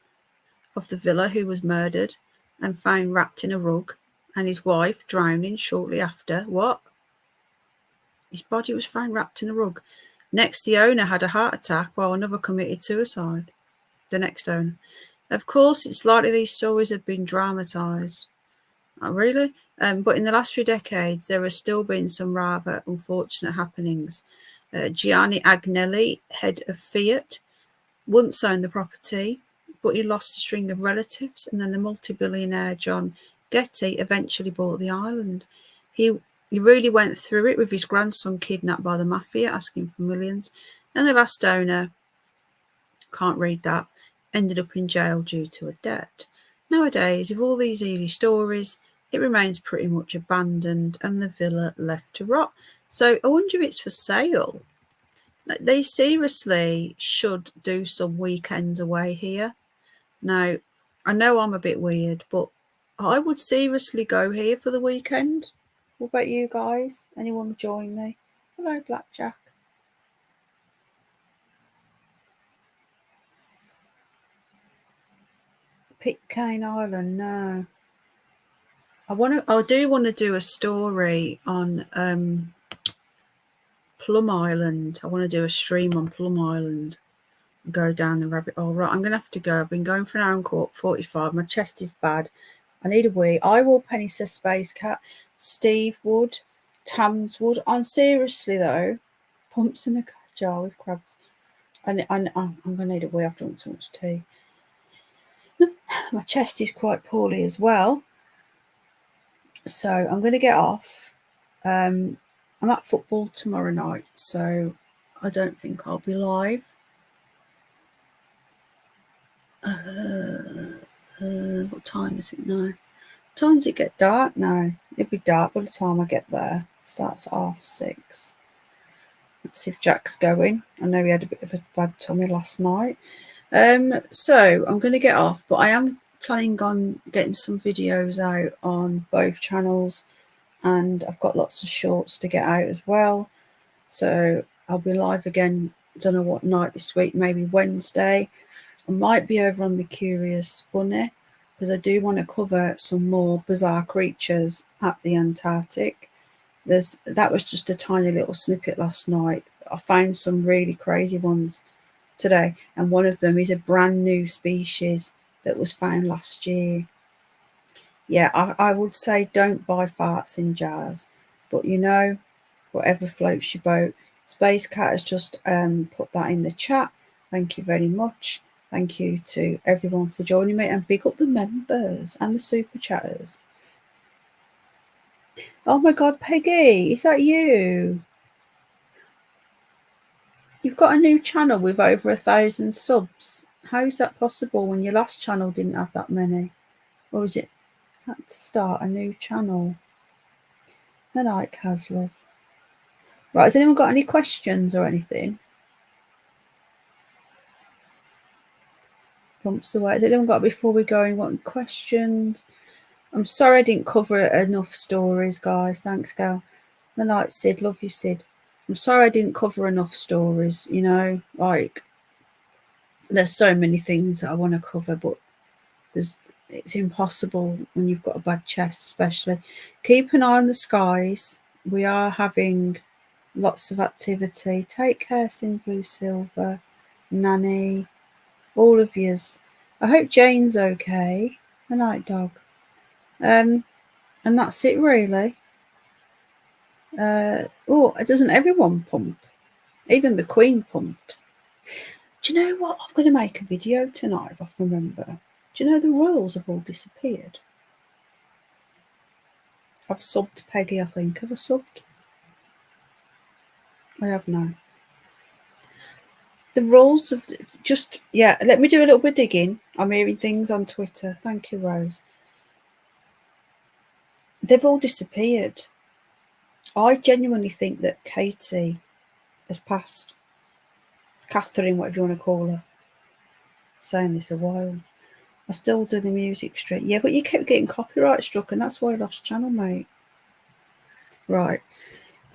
of the villa, who was murdered and found wrapped in a rug, and his wife drowning shortly after. What? His body was found wrapped in a rug. Next, the owner had a heart attack while another committed suicide. The next owner. Of course, it's likely these stories have been dramatised. Oh, really? But in the last few decades, there has still been some rather unfortunate happenings. Gianni Agnelli, head of Fiat, once owned the property, but he lost a string of relatives, and then the multi-billionaire John Getty eventually bought the island. He really went through it with his grandson kidnapped by the mafia, asking for millions, and the last owner, can't read that, ended up in jail due to a debt. Nowadays, with all these Ely stories, it remains pretty much abandoned and the villa left to rot. So I wonder if it's for sale. They seriously should do some weekends away here. Now, I know I'm a bit weird, but I would seriously go here for the weekend. What about you guys? Anyone join me? Hello, Blackjack. Pitcairn Island, no. I do want to do a story on Plum Island. I want to do a stream on Plum Island and go down the rabbit hole. Right, I'm going to have to go. I've been going for an hour and 45. My chest is bad. I need a wee. I will Penny says Space Cat. Steve Wood. Tams Wood. I'm seriously though. Pumps in a jar with crabs. I'm going to need a wee. I've drunk so much tea. My chest is quite poorly as well. So I'm going to get off. I'm at football tomorrow night, so I don't think I'll be live. What time is it now? What time does it get dark now? It'll be dark by the time I get there. It starts at 6:30. Let's see if Jack's going. I know he had a bit of a bad tummy last night. So I'm going to get off, but I am planning on getting some videos out on both channels, and I've got lots of shorts to get out as well. So I'll be live again, don't know what night this week, maybe Wednesday. I might be over on the Curious Bunny, because I do want to cover some more bizarre creatures at the Antarctic. That was just a tiny little snippet last night. I found some really crazy ones today, and one of them is a brand new species that was found last year. Yeah, I would say don't buy farts in jars, but you know, whatever floats your boat. Space Cat has just put that in the chat. Thank you very much. Thank you to everyone for joining me, and big up the members and the super chatters. Oh my God, Peggy, is that you? You've got a new channel with over 1,000 subs. How is that possible when your last channel didn't have that many? Or was it had to start a new channel? The night has love. Right, has anyone got any questions or anything? Pumps away. Has anyone got, before we go, and want questions? I'm sorry I didn't cover enough stories, guys. Thanks, Gal. The night, Sid. Love you, Sid. I'm sorry I didn't cover enough stories, you know, like there's so many things that I want to cover, but it's impossible when you've got a bad chest, especially. Keep an eye on the skies. We are having lots of activity. Take care, Sin Blue Silver, Nanny, all of yous. I hope Jane's okay. The night dog. And that's it really. Doesn't everyone pump? Even the Queen pumped. Do you know what? I'm going to make a video tonight if I can remember. Do you know the royals have all disappeared? I've subbed Peggy, I think. Have I subbed? I have now. The rules of just, yeah, let me do a little bit of digging. I'm hearing things on Twitter. Thank you, Rose. They've all disappeared. I genuinely think that Katie has passed. Catherine, whatever you want to call her. Saying this a while. I still do the music straight. Yeah, but you kept getting copyright struck, and that's why I lost channel, mate. Right.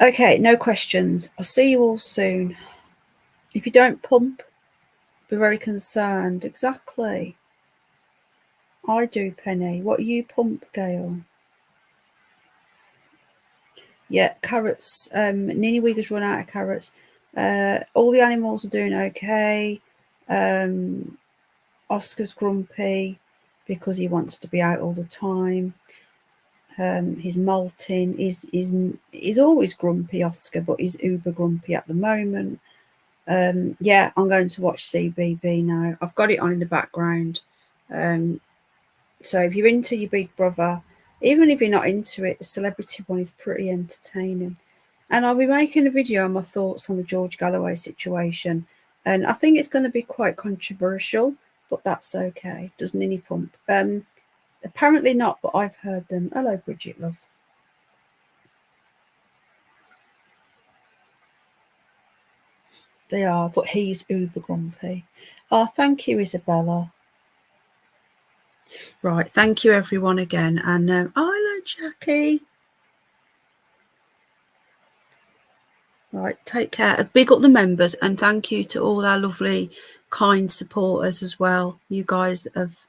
Okay, no questions. I'll see you all soon. If you don't pump, be very concerned. Exactly. I do, Penny. What you pump, Gail? Yeah, carrots. Nini Wigger's run out of carrots. All the animals are doing okay. Oscar's grumpy because he wants to be out all the time. He's molting. He's always grumpy, Oscar, but he's uber grumpy at the moment. Yeah, I'm going to watch CBB now. I've got it on in the background. So if you're into your Big Brother, even if you're not into it, the celebrity one is pretty entertaining. And I'll be making a video on my thoughts on the George Galloway situation. And I think it's going to be quite controversial, but that's okay. Does Ninny pump? Apparently not, but I've heard them. Hello, Bridget, love. They are, but he's uber grumpy. Oh, thank you, Isabella. Right, thank you everyone again. And hello, Jackie. Right, take care. Big up the members, and thank you to all our lovely, kind supporters as well. You guys I've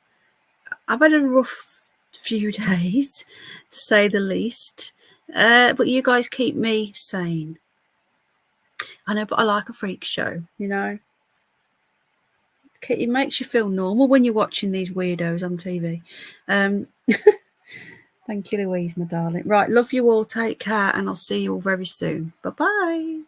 had a rough few days, to say the least. But you guys keep me sane. I know, but I like a freak show, you know. It makes you feel normal when you're watching these weirdos on TV. Thank you, Louise, my darling. Right, love you all. Take care, and I'll see you all very soon. Bye-bye.